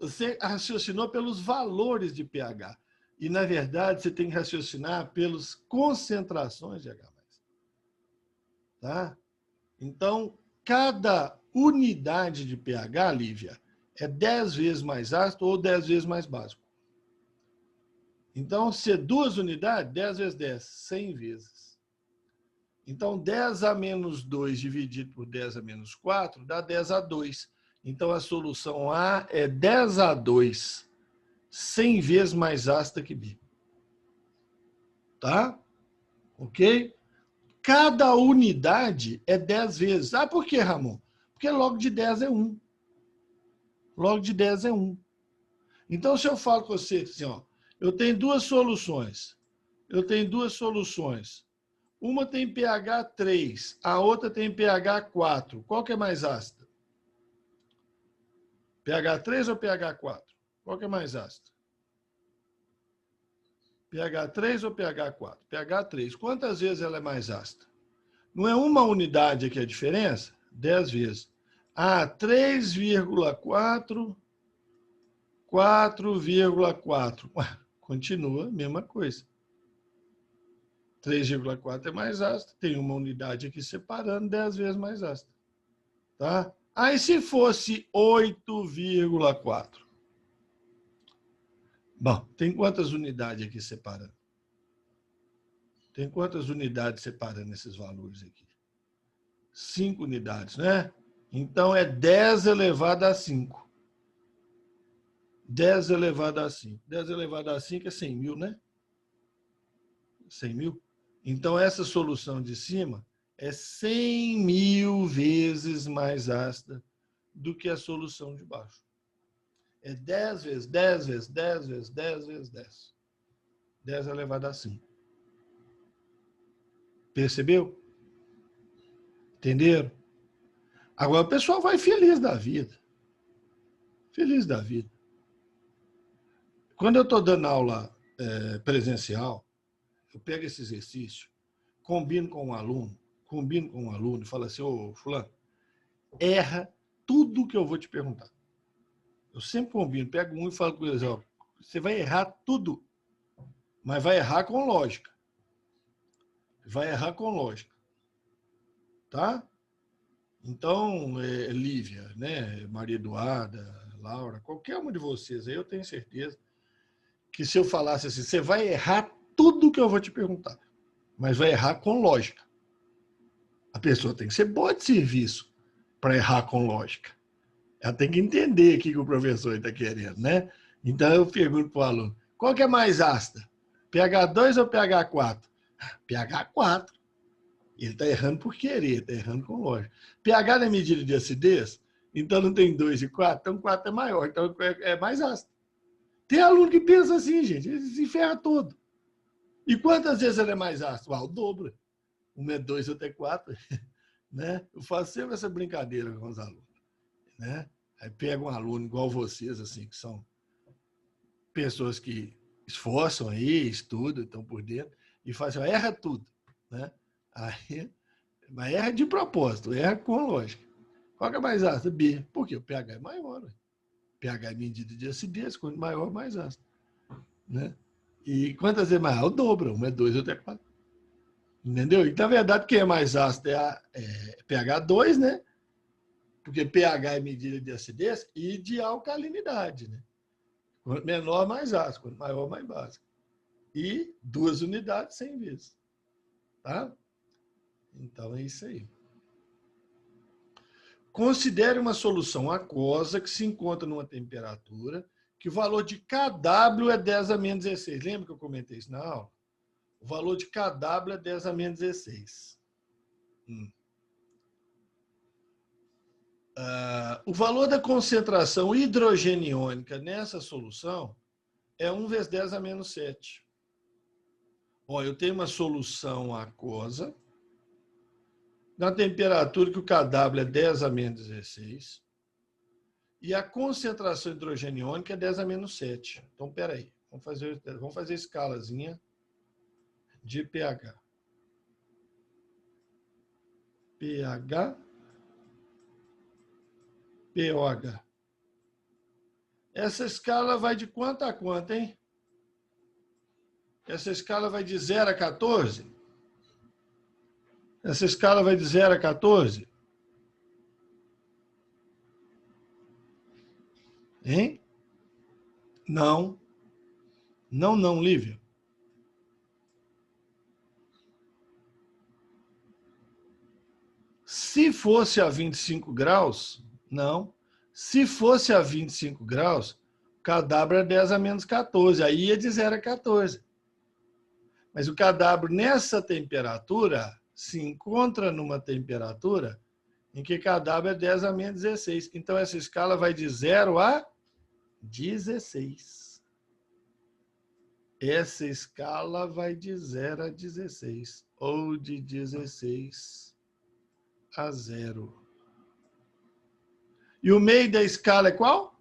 Você raciocinou pelos valores de pH. E, na verdade, você tem que raciocinar pelas concentrações de H+. Tá? Então, cada unidade de pH, Lívia, é 10 vezes mais ácido ou 10 vezes mais básico. Então, se é 2 unidades, 10 vezes 10, 100 vezes. Então, 10 a menos 2 dividido por 10 a menos 4 dá 10 a 2. Então, a solução A é 10 a 2, 100 vezes mais ácida que B. Tá? Ok? Cada unidade é 10 vezes. Ah, por quê, Ramon? Porque log de 10 é 1. Log de 10 é 1. Então, se eu falo com você assim, ó, eu tenho duas soluções. Uma tem pH 3, a outra tem pH 4. Qual que é mais ácida? pH 3 ou pH 4? Qual que é mais ácida? pH 3 ou pH 4? pH 3. Quantas vezes ela é mais ácida? Não é uma unidade aqui a diferença? 10 vezes. Ah, 3,4, 4,4. Continua a mesma coisa. 3,4 é mais ácido, tem uma unidade aqui separando, 10 vezes mais ácido. Tá? Aí se fosse 8,4. Bom, tem quantas unidades aqui separando? Tem quantas unidades separando esses valores aqui? 5 unidades, né? Então é 10 elevado a 5. 10 elevado a 5. 10 elevado a 5 é 100 mil, né? 100 mil? Então, essa solução de cima é 100 mil vezes mais ácida do que a solução de baixo. É 10 vezes, 10 vezes, 10 vezes, 10 vezes 10. 10 elevado a 5. Percebeu? Entenderam? Agora o pessoal vai feliz da vida. Feliz da vida. Quando eu estou dando aula presencial, eu pego esse exercício, combino com um aluno e falo assim, ô fulano, erra tudo que eu vou te perguntar. Eu sempre combino, pego um e falo com eles, ó, você vai errar tudo, mas vai errar com lógica. Vai errar com lógica. Tá? Então, Lívia, né, Maria Eduarda, Laura, qualquer uma de vocês, eu tenho certeza que se eu falasse assim, você vai errar tudo que eu vou te perguntar, mas vai errar com lógica. A pessoa tem que ser boa de serviço para errar com lógica. Ela tem que entender o que o professor está querendo, né? Então, eu pergunto para o aluno, qual que é mais ácida? pH2 ou pH4? pH4. Ele está errando por querer, está errando com lógica. pH não é medida de acidez, então não tem 2 e 4, então 4 é maior, então é mais ácido. Tem aluno que pensa assim, gente, ele se ferra todo. E quantas vezes ele é mais ácido? O dobro. Um é 2, outro é 4. Né? Eu faço sempre essa brincadeira com os alunos. Né? Aí pega um aluno igual vocês, assim, que são pessoas que esforçam aí, estudam, estão por dentro, e faz assim, erra tudo. Né? Aí, mas erra de propósito, erra com lógica. Qual que é mais ácido? B. Por quê? O pH é maior. Né? pH é medida de acidez, quanto maior, mais ácido. Né? E quantas vezes mais? O dobro, um é 2, outro é 4. Entendeu? E, na verdade, quem é mais ácido é pH 2, né? Porque pH é medida de acidez e de alcalinidade. Né? Quanto menor, mais ácido. Quanto maior, mais básico. E 2 unidades 100 vezes. Tá? Então, é isso aí. Considere uma solução aquosa que se encontra numa temperatura que o valor de kW é 10 a menos 16. Lembra que eu comentei isso na aula? O valor de kW é 10 a menos 16. O valor da concentração hidrogeniônica nessa solução é 1 vezes 10 a menos 7. Ó, eu tenho uma solução aquosa na temperatura que o kW é 10 a menos 16 e a concentração hidrogeniônica é 10 a menos 7. Então, espera aí, vamos fazer a escalazinha de pH. pH, pOH. Essa escala vai de quanto a quanto, hein? Essa escala vai de 0 a 14? Essa escala vai de 0 a 14? Hein? Não. Não, Lívia. Se fosse a 25 graus, não. Se fosse a 25 graus, o kW é 10 a menos 14. Aí ia de 0 a 14. Mas o kW nessa temperatura se encontra numa temperatura em que kW é 10 a menos 16. Então, essa escala vai de 0 a 16. Essa escala vai de 0 a 16. Ou de 16 a 0. E o meio da escala é qual?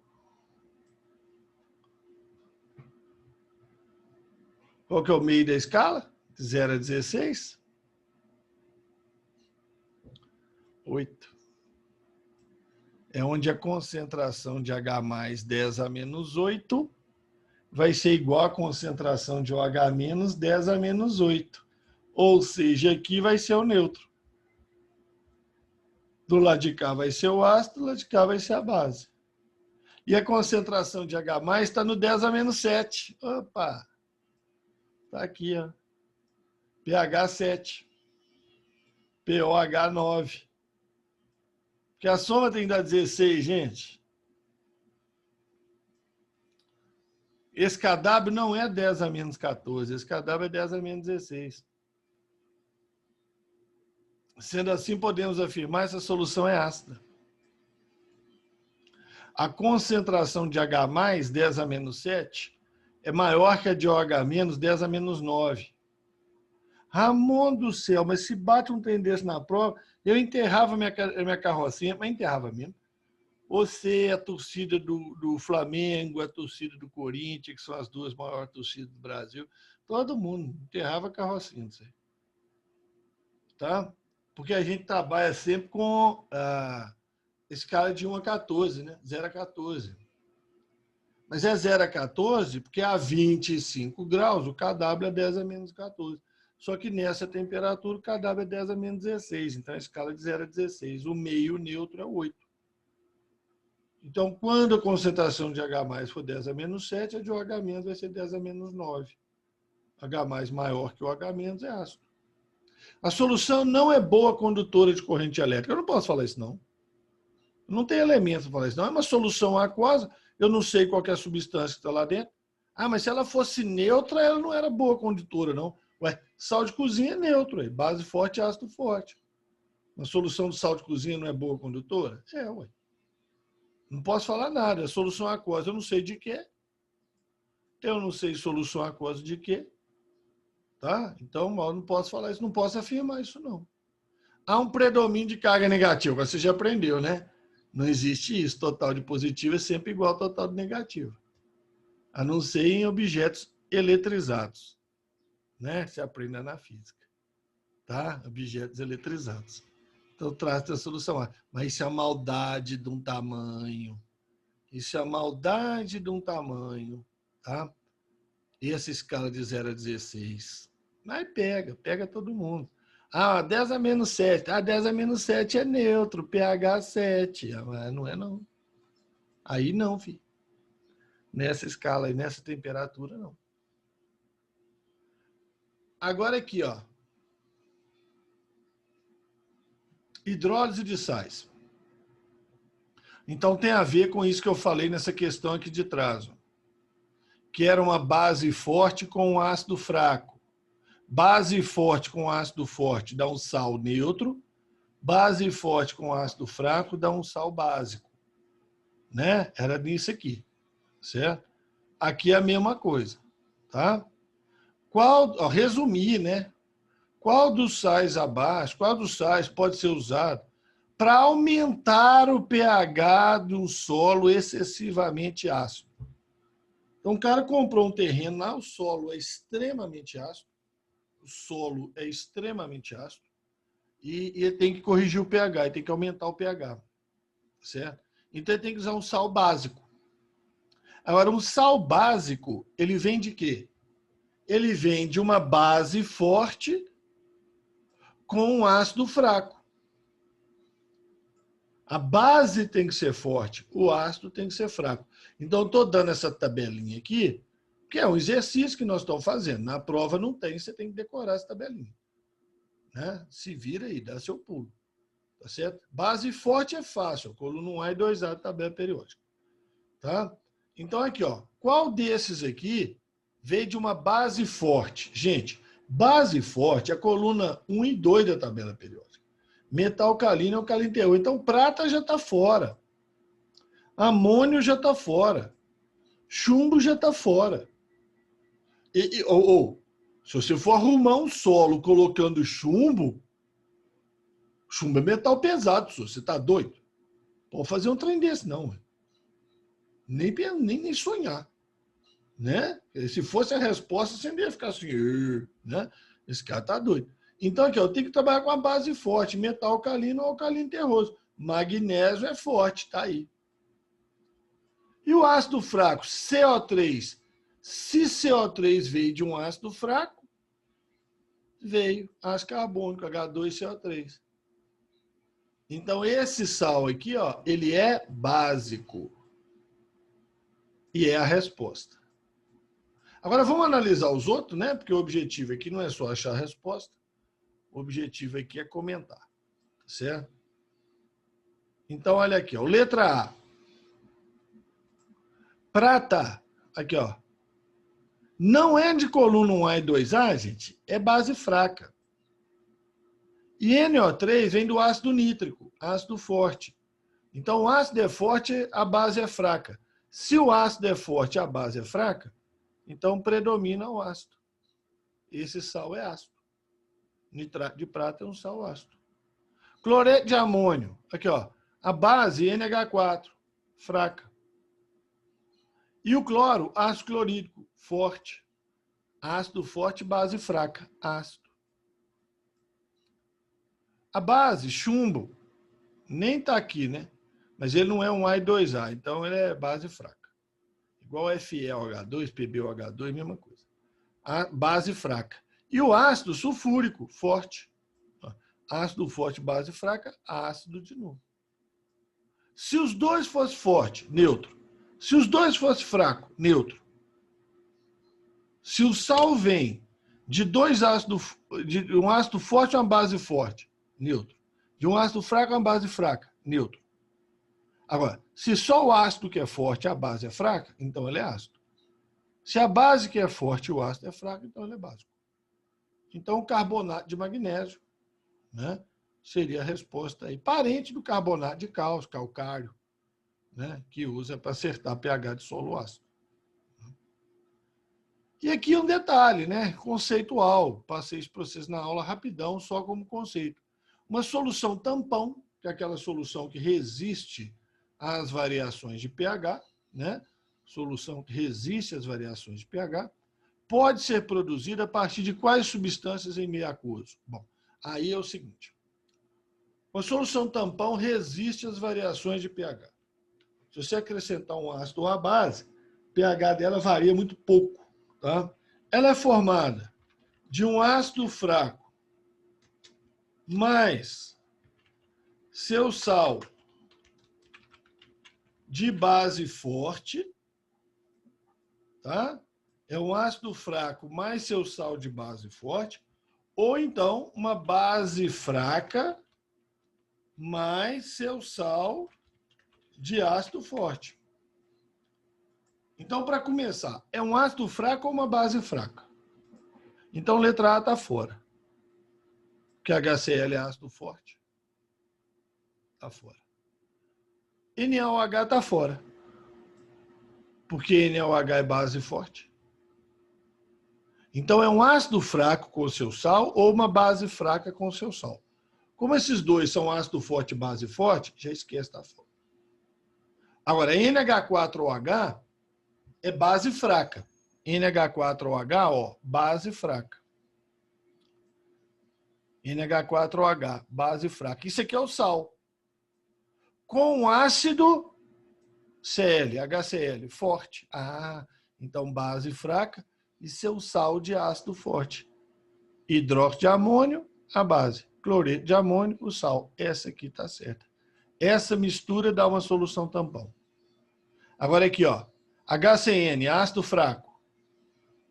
Qual que é o meio da escala? De 0 a 16? 8. É onde a concentração de H mais 10 a menos 8 vai ser igual à concentração de OH menos 10 a menos 8. Ou seja, aqui vai ser o neutro. Do lado de cá vai ser o ácido, do lado de cá vai ser a base. E a concentração de H mais está no 10 a menos 7. Opa! Está aqui, ó. pH 7. pOH 9. Porque a soma tem que dar 16, gente. Esse kW não é 10 a menos 14. Esse kW é 10 a menos 16. Sendo assim, podemos afirmar que essa solução é ácida. A concentração de H+, 10 a menos 7, é maior que a de OH-, 10 a menos 9. Ramon do céu, mas se bate um trem desse na prova, eu enterrava minha carrocinha, mas enterrava mesmo. Você, a torcida do Flamengo, a torcida do Corinthians, que são as duas maiores torcidas do Brasil, todo mundo enterrava a carrocinha. Tá? Porque a gente trabalha sempre com a escala de 1 a 14, né? 0 a 14. Mas é 0 a 14 porque a 25 graus o KW é 10 a menos 14. Só que nessa temperatura o KW é 10 a menos 16. Então a escala de 0 a 16. O meio neutro é 8. Então, quando a concentração de H+ for 10 a menos 7, a de OH- vai ser 10 a menos 9. H+ maior que o H- é ácido. A solução não é boa condutora de corrente elétrica. Eu não posso falar isso, não. Não tem elemento para falar isso, não. É uma solução aquosa, eu não sei qual é a substância que está lá dentro. Ah, mas se ela fosse neutra, ela não era boa condutora, não. Ué, sal de cozinha é neutro, ué. Base forte, ácido forte. Uma solução de sal de cozinha não é boa condutora? É, ué. Não posso falar nada. É solução aquosa, eu não sei de quê. Eu não sei solução aquosa de quê. Tá? Então, eu não posso falar isso, não posso afirmar isso, não. Há um predomínio de carga negativa. Você já aprendeu, né? Não existe isso. Total de positivo é sempre igual ao total de negativo. A não ser em objetos eletrizados. Né? Você aprende na física. Tá? Objetos eletrizados. Então, traz a solução A. Mas isso é a maldade de um tamanho. Isso é a maldade de um tamanho. Tá? E essa escala de 0 a 16. Mas pega todo mundo. Ah, 10 a menos 7. Ah, 10 a menos 7 é neutro, pH 7. Ah, não é, não. Aí não, filho. Nessa escala aí, nessa temperatura, não. Agora aqui, ó. Hidrólise de sais. Então tem a ver com isso que eu falei nessa questão aqui de trás. Que era uma base forte com um ácido fraco. Base forte com ácido forte dá um sal neutro. Base forte com ácido fraco dá um sal básico. Né? Era nisso aqui. Certo? Aqui é a mesma coisa. Tá? Resumir, né? Qual dos sais abaixo, qual dos sais pode ser usado para aumentar o pH de um solo excessivamente ácido? Então, o cara comprou um terreno lá, o solo é extremamente ácido, o solo é extremamente ácido, e ele tem que corrigir o pH, ele tem que aumentar o pH, certo? Então, ele tem que usar um sal básico. Agora, um sal básico, ele vem de quê? Ele vem de uma base forte com um ácido fraco. A base tem que ser forte, o ácido tem que ser fraco. Então, estou dando essa tabelinha aqui, que é um exercício que nós estamos fazendo. Na prova não tem, você tem que decorar essa tabelinha. Né? Se vira aí, dá seu pulo. Tá certo? Base forte é fácil, coluna 1A e 2A da tabela periódica. Tá? Então, aqui, ó, qual desses aqui veio de uma base forte? Gente, base forte é a coluna 1 e 2 da tabela periódica. Metal alcalino é alcalino terroso. Então, prata já está fora. Amônio já está fora. Chumbo já está fora. Se você for arrumar um solo colocando chumbo é metal pesado, você está doido? Pode fazer um trem desse, não. Nem sonhar. Né? Se fosse a resposta, você não ia ficar assim, né? Esse cara está doido. Então, aqui, eu tenho que trabalhar com a base forte, metal alcalino ou alcalino terroso. Magnésio é forte, tá aí. E o ácido fraco, CO3. Se CO3 veio de um ácido fraco, veio ácido carbônico, H2CO3. Então, esse sal aqui, ó, ele é básico. E é a resposta. Agora, vamos analisar os outros, né? Porque o objetivo aqui não é só achar a resposta. O objetivo aqui é comentar. Certo? Então, olha aqui, ó. Letra A. Prata. Aqui, ó. Não é de coluna 1A e 2A, gente. É base fraca. E NO3 vem do ácido nítrico, ácido forte. Então, o ácido é forte, a base é fraca. Se o ácido é forte e a base é fraca, então predomina o ácido. Esse sal é ácido. Nitrato de prata é um sal ácido. Cloreto de amônio. Aqui, ó. A base NH4. fraca. E o cloro, ácido clorídrico, forte. Ácido forte, base fraca, ácido. A base, chumbo, nem está aqui, né? Mas ele não é um A e 2A, então ele é base fraca. Igual FeOH2, PbOH2, mesma coisa. A base fraca. E o ácido sulfúrico, forte. Ácido forte, base fraca, ácido de novo. Se os dois fossem forte, neutro. Se os dois fossem fraco, neutro. Se o sal vem de dois ácidos, de um ácido forte e uma base forte, neutro. De um ácido fraco e uma base fraca, neutro. Agora, se só o ácido que é forte e a base é fraca, então ele é ácido. Se a base que é forte e o ácido é fraco, então ele é básico. Então, o carbonato de magnésio, né, seria a resposta aí. Parente do carbonato de cálcio, calcário, né, que usa para acertar pH de solo ácido. E aqui um detalhe, né, conceitual. Passei isso para vocês na aula rapidão, só como conceito. Uma solução tampão, que é aquela solução que resiste às variações de pH, né, solução que resiste às variações de pH, pode ser produzida a partir de quais substâncias em meio aquoso? Bom, aí é o seguinte. Uma solução tampão resiste às variações de pH. Se você acrescentar um ácido ou uma base, o pH dela varia muito pouco. Tá? Ela é formada de um ácido fraco mais seu sal de base forte, tá? É um ácido fraco mais seu sal de base forte, ou então uma base fraca mais seu sal de ácido forte. Então, para começar, é um ácido fraco ou uma base fraca? Então, letra A está fora. Porque HCl é ácido forte. Está fora. NaOH está fora. Porque NaOH é base forte. Então, é um ácido fraco com o seu sal ou uma base fraca com o seu sal. Como esses dois são ácido forte e base forte, já esquece, está fora. Agora, NH4OH é base fraca. NH4OH, ó, base fraca. NH4OH, base fraca. Isso aqui é o sal. Com ácido Cl, HCl, forte. Ah, então base fraca e seu sal de ácido forte. Hidróxido de amônio, a base. Cloreto de amônio, o sal. Essa aqui está certa. Essa mistura dá uma solução tampão. Agora aqui, ó. HCN, ácido fraco.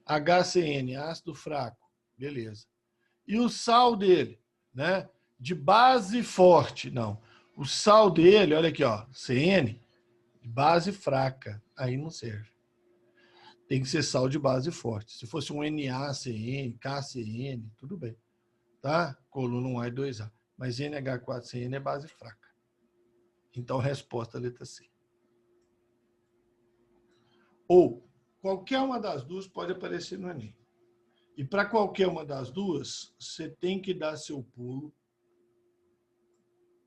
HCN, ácido fraco. Beleza. E o sal dele, né? De base forte. Não. O sal dele, olha aqui, ó. CN, de base fraca. Aí não serve. Tem que ser sal de base forte. Se fosse um NaCN, KCN, tudo bem. Tá? Coluna 1A e 2A. Mas NH4CN é base fraca. Então, resposta letra C. Ou, qualquer uma das duas pode aparecer no Enem. E para qualquer uma das duas, você tem que dar seu pulo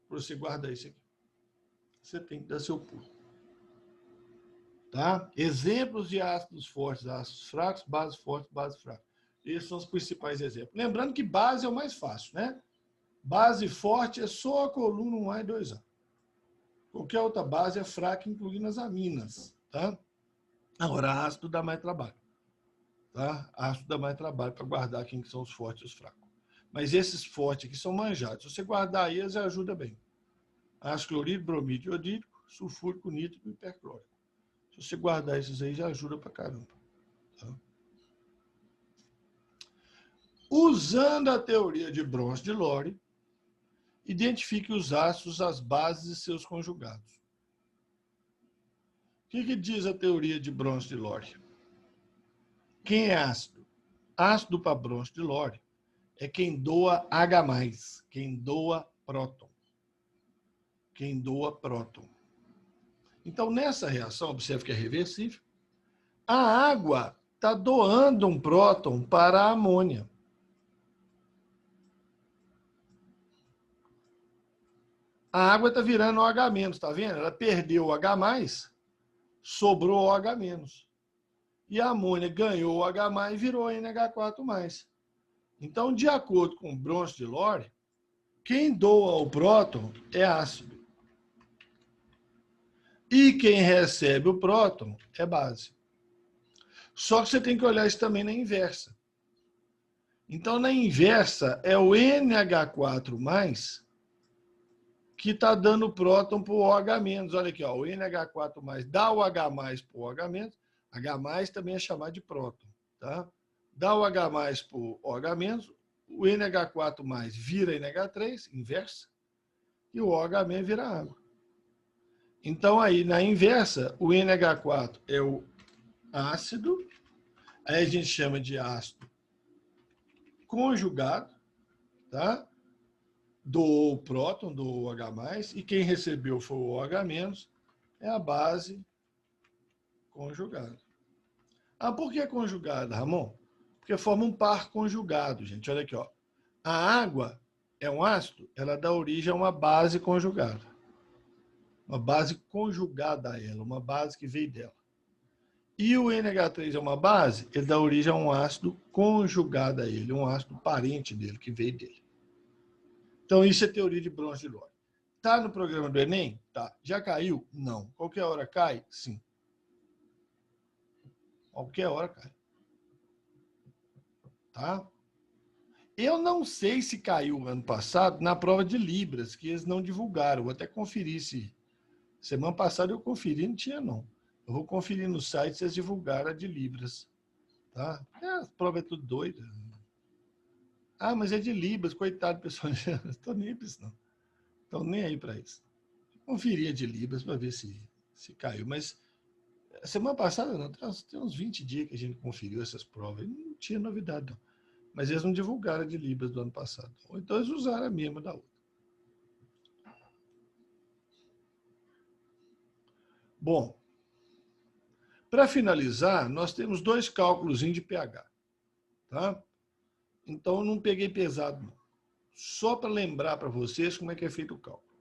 para você guardar isso aqui. Você tem que dar seu pulo. Tá? Exemplos de ácidos fortes, ácidos fracos, base forte, base fraca. Esses são os principais exemplos. Lembrando que base é o mais fácil, né? Base forte é só a coluna 1A e 2A. Qualquer outra base é fraca, incluindo as aminas. Tá? Agora, ácido dá mais trabalho. Tá? Ácido dá mais trabalho para guardar quem são os fortes e os fracos. Mas esses fortes aqui são manjados. Se você guardar eles, ajuda bem. Ácido clorídrico, bromídeo, iodídrico, sulfúrico, nítrico e perclórico. Se você guardar esses aí, já ajuda para caramba. Tá? Usando a teoria de Bronsted de Lore, identifique os ácidos, as bases e seus conjugados. O que diz a teoria de Bronsted de Lore? Quem é ácido? Ácido para Bronsted de Lore é quem doa H+, quem doa próton. Quem doa próton. Então, nessa reação, observe que é reversível, a água está doando um próton para a amônia. A água está virando OH-, tá vendo? Ela perdeu o H+, sobrou OH-. E a amônia ganhou o H+, e virou NH4+. Então, de acordo com Bronche de Lore, quem doa o próton é ácido. E quem recebe o próton é base. Só que você tem que olhar isso também na inversa. Então, na inversa, é o NH4+, que está dando próton para o OH-. Olha aqui, ó, o NH4+ dá o H+ para o OH-. H+ também é chamado de próton. Tá? Dá o H+ para o OH-, o NH4+ vira NH3, inversa, e o OH- vira água. Então, aí, na inversa, o NH4 é o ácido, aí a gente chama de ácido conjugado, tá? Do próton, do H+, e quem recebeu foi o OH-, é a base conjugada. Ah, por que conjugada, Ramon? Porque forma um par conjugado, gente. Olha aqui, ó. A água é um ácido, ela dá origem a uma base conjugada. Uma base conjugada a ela, uma base que veio dela. E o NH3 é uma base, ele dá origem a um ácido conjugado a ele, um ácido parente dele, que veio dele. Então, isso é teoria de Bronche de Lore. Está no programa do Enem? Tá. Já caiu? Não. Qualquer hora cai? Sim. Qualquer hora cai. Tá? Eu não sei se caiu ano passado na prova de Libras, que eles não divulgaram. Vou até conferir se... Semana passada eu conferi, não tinha não. Eu vou conferir no site se eles divulgaram a de Libras. Tá? A prova é tudo doida. Ah, mas é de Libras, coitado, pessoal. Não estou nem para isso, não. Estou nem aí para isso. Conferia de Libras para ver se caiu. Mas semana passada, não, tem uns 20 dias que a gente conferiu essas provas. Não tinha novidade, não. Mas eles não divulgaram a de Libras do ano passado. Ou então eles usaram a mesma da outra. Bom, para finalizar, nós temos 2 cálculos de pH. Tá? Então, não peguei pesado, não. Só para lembrar para vocês como é que é feito o cálculo.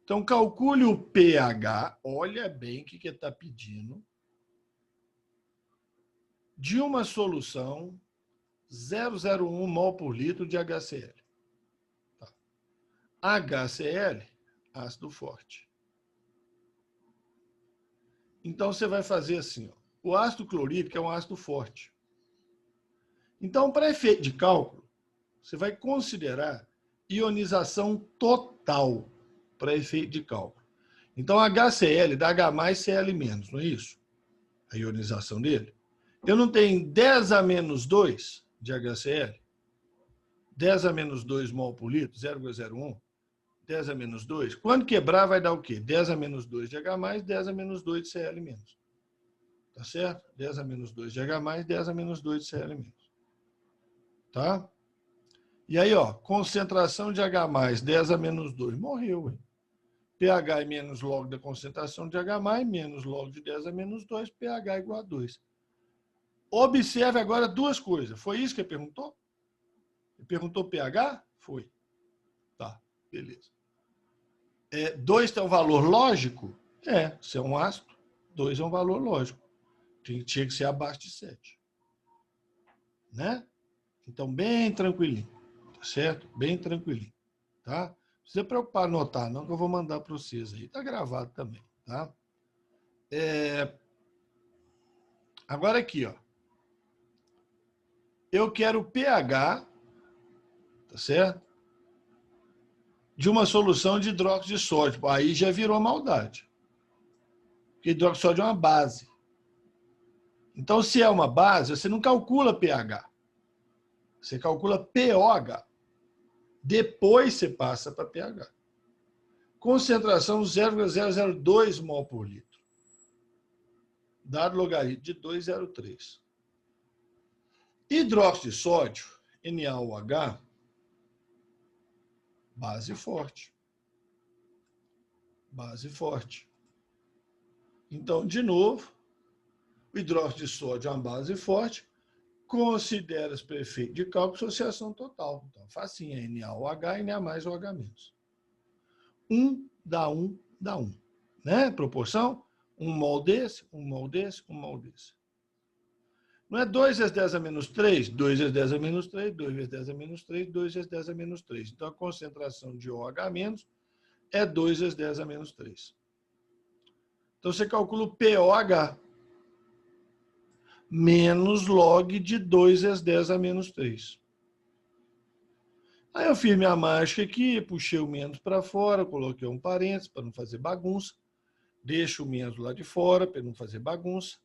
Então, calcule o pH, olha bem o que ele está pedindo, de uma solução 0,01 mol por litro de HCl. Tá. HCl, ácido forte. Então, você vai fazer assim, ó. O ácido clorídrico é um ácido forte. Então, para efeito de cálculo, você vai considerar ionização total para efeito de cálculo. Então, HCl dá H+, Cl-, não é isso? A ionização dele. Eu não tenho 10 a menos 2 de HCl? 10 a menos 2 mol por litro, 0,01. 10 a menos 2. Quando quebrar, vai dar o quê? 10 a menos 2 de H+, 10 a menos 2 de Cl-. Tá certo? 10 a menos 2 de H+, 10 a menos 2 de Cl-. Tá? E aí, ó, concentração de H+, 10 a menos 2, morreu, hein? pH é menos log da concentração de H+, menos log de 10 a menos 2, pH igual a 2. Observe agora 2 coisas. Foi isso que ele perguntou? Ele perguntou pH? Foi. Tá, beleza. 2 tem um valor lógico? Se é um ácido, 2 é um valor lógico. Tinha que ser abaixo de 7. Né? Então, bem tranquilinho. Tá certo? Bem tranquilinho. Tá? Não precisa preocupar em anotar, não, que eu vou mandar para vocês aí. Está gravado também. Tá? Agora aqui, ó. Eu quero o pH, tá certo? De uma solução de hidróxido de sódio. Aí já virou maldade. Porque hidróxido de sódio é uma base. Então, se é uma base, você não calcula pH. Você calcula pOH. Depois você passa para pH. Concentração 0,002 mol por litro. Dado logaritmo de 2,03. Hidróxido de sódio, NaOH, base forte. Base forte. Então, de novo, o hidróxido de sódio é uma base forte, considera-se para efeito de cálculo associação total. Então, facinho, é NaOH, Na mais OH-. 1 dá 1 dá 1. Né? Proporção? 1 mol desse, 1 mol desse, 1 mol desse. Não é 2 vezes 10 a menos 3? 2 vezes 10 a menos 3, 2 vezes 10 a menos 3, 2 vezes 10 a menos 3. Então, a concentração de OH- é 2 vezes 10 a menos 3. Então, você calcula o POH menos log de 2 vezes 10 a menos 3. Aí eu fiz minha mágica aqui, puxei o menos para fora, coloquei um parênteses para não fazer bagunça. Deixo o menos lá de fora para não fazer bagunça.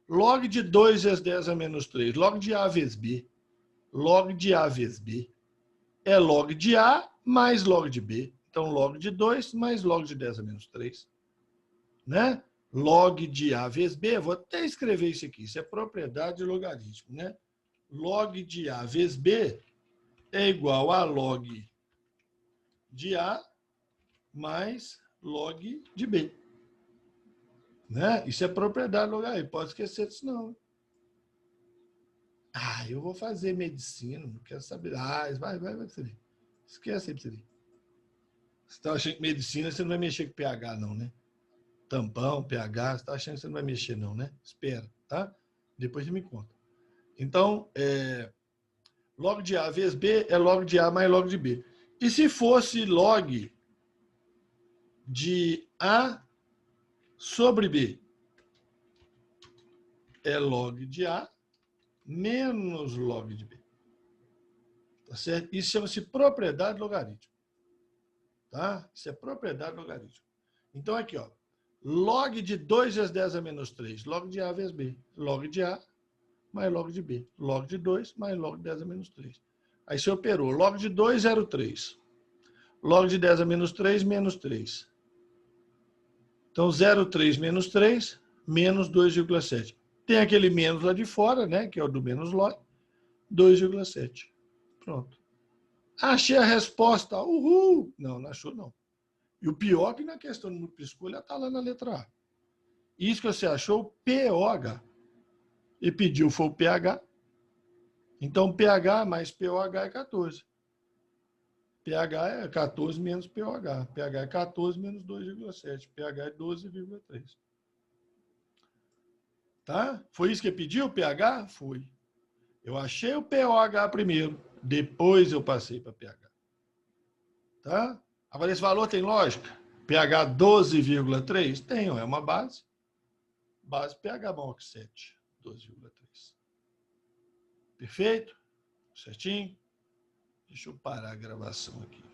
Log de 2 vezes 10 a menos 3. Log de A vezes B. Log de A vezes B é log de A mais log de B. Então, log de 2 mais log de 10 a menos 3. Né? Log de A vezes B, vou até escrever isso aqui, isso é propriedade de logaritmo. Né? Log de A vezes B é igual a log de A mais log de B. Né? Isso é propriedade logarítmica, pode esquecer disso não. Ah, eu vou fazer medicina, não quero saber. Ah, vai você ver. Esquece aí pra você ver. Você está achando que medicina você não vai mexer com pH, não, né? Tampão, pH, você está achando que você não vai mexer, não, né? Espera, tá? Depois você me conta. Então, log de A vezes B é log de A mais log de B. E se fosse log de A sobre B? É log de A menos log de B. Tá certo? Isso chama-se propriedade logarítmica. Tá? Isso é propriedade logarítmica. Então, aqui, ó. Log de 2 vezes 10 a menos 3. Log de A vezes B. Log de A mais log de B. Log de 2 mais log de 10 a menos 3. Aí você operou. Log de 2, 0,3. Log de 10 a menos 3, menos 3. Então, 0,3 menos 3, menos 2,7. Tem aquele menos lá de fora, né? Que é o do menos log. 2,7. Pronto. Achei a resposta. Uhul! Não, não achou, não. E o pior é que na questão de múltipla escolha está lá na letra A. Isso que você achou, o POH. E pediu foi o pH. Então, pH mais POH é 14. pH é 14 menos POH. pH é 14 menos 2,7. pH é 12,3. Tá? Foi isso que pediu, o pH? Foi. Eu achei o POH primeiro, depois eu passei para pH. Tá? Agora, esse valor tem lógica? pH 12,3? Tem, é uma base. Base pH maior que 7, 12,3. Perfeito? Certinho? Deixa eu parar a gravação aqui.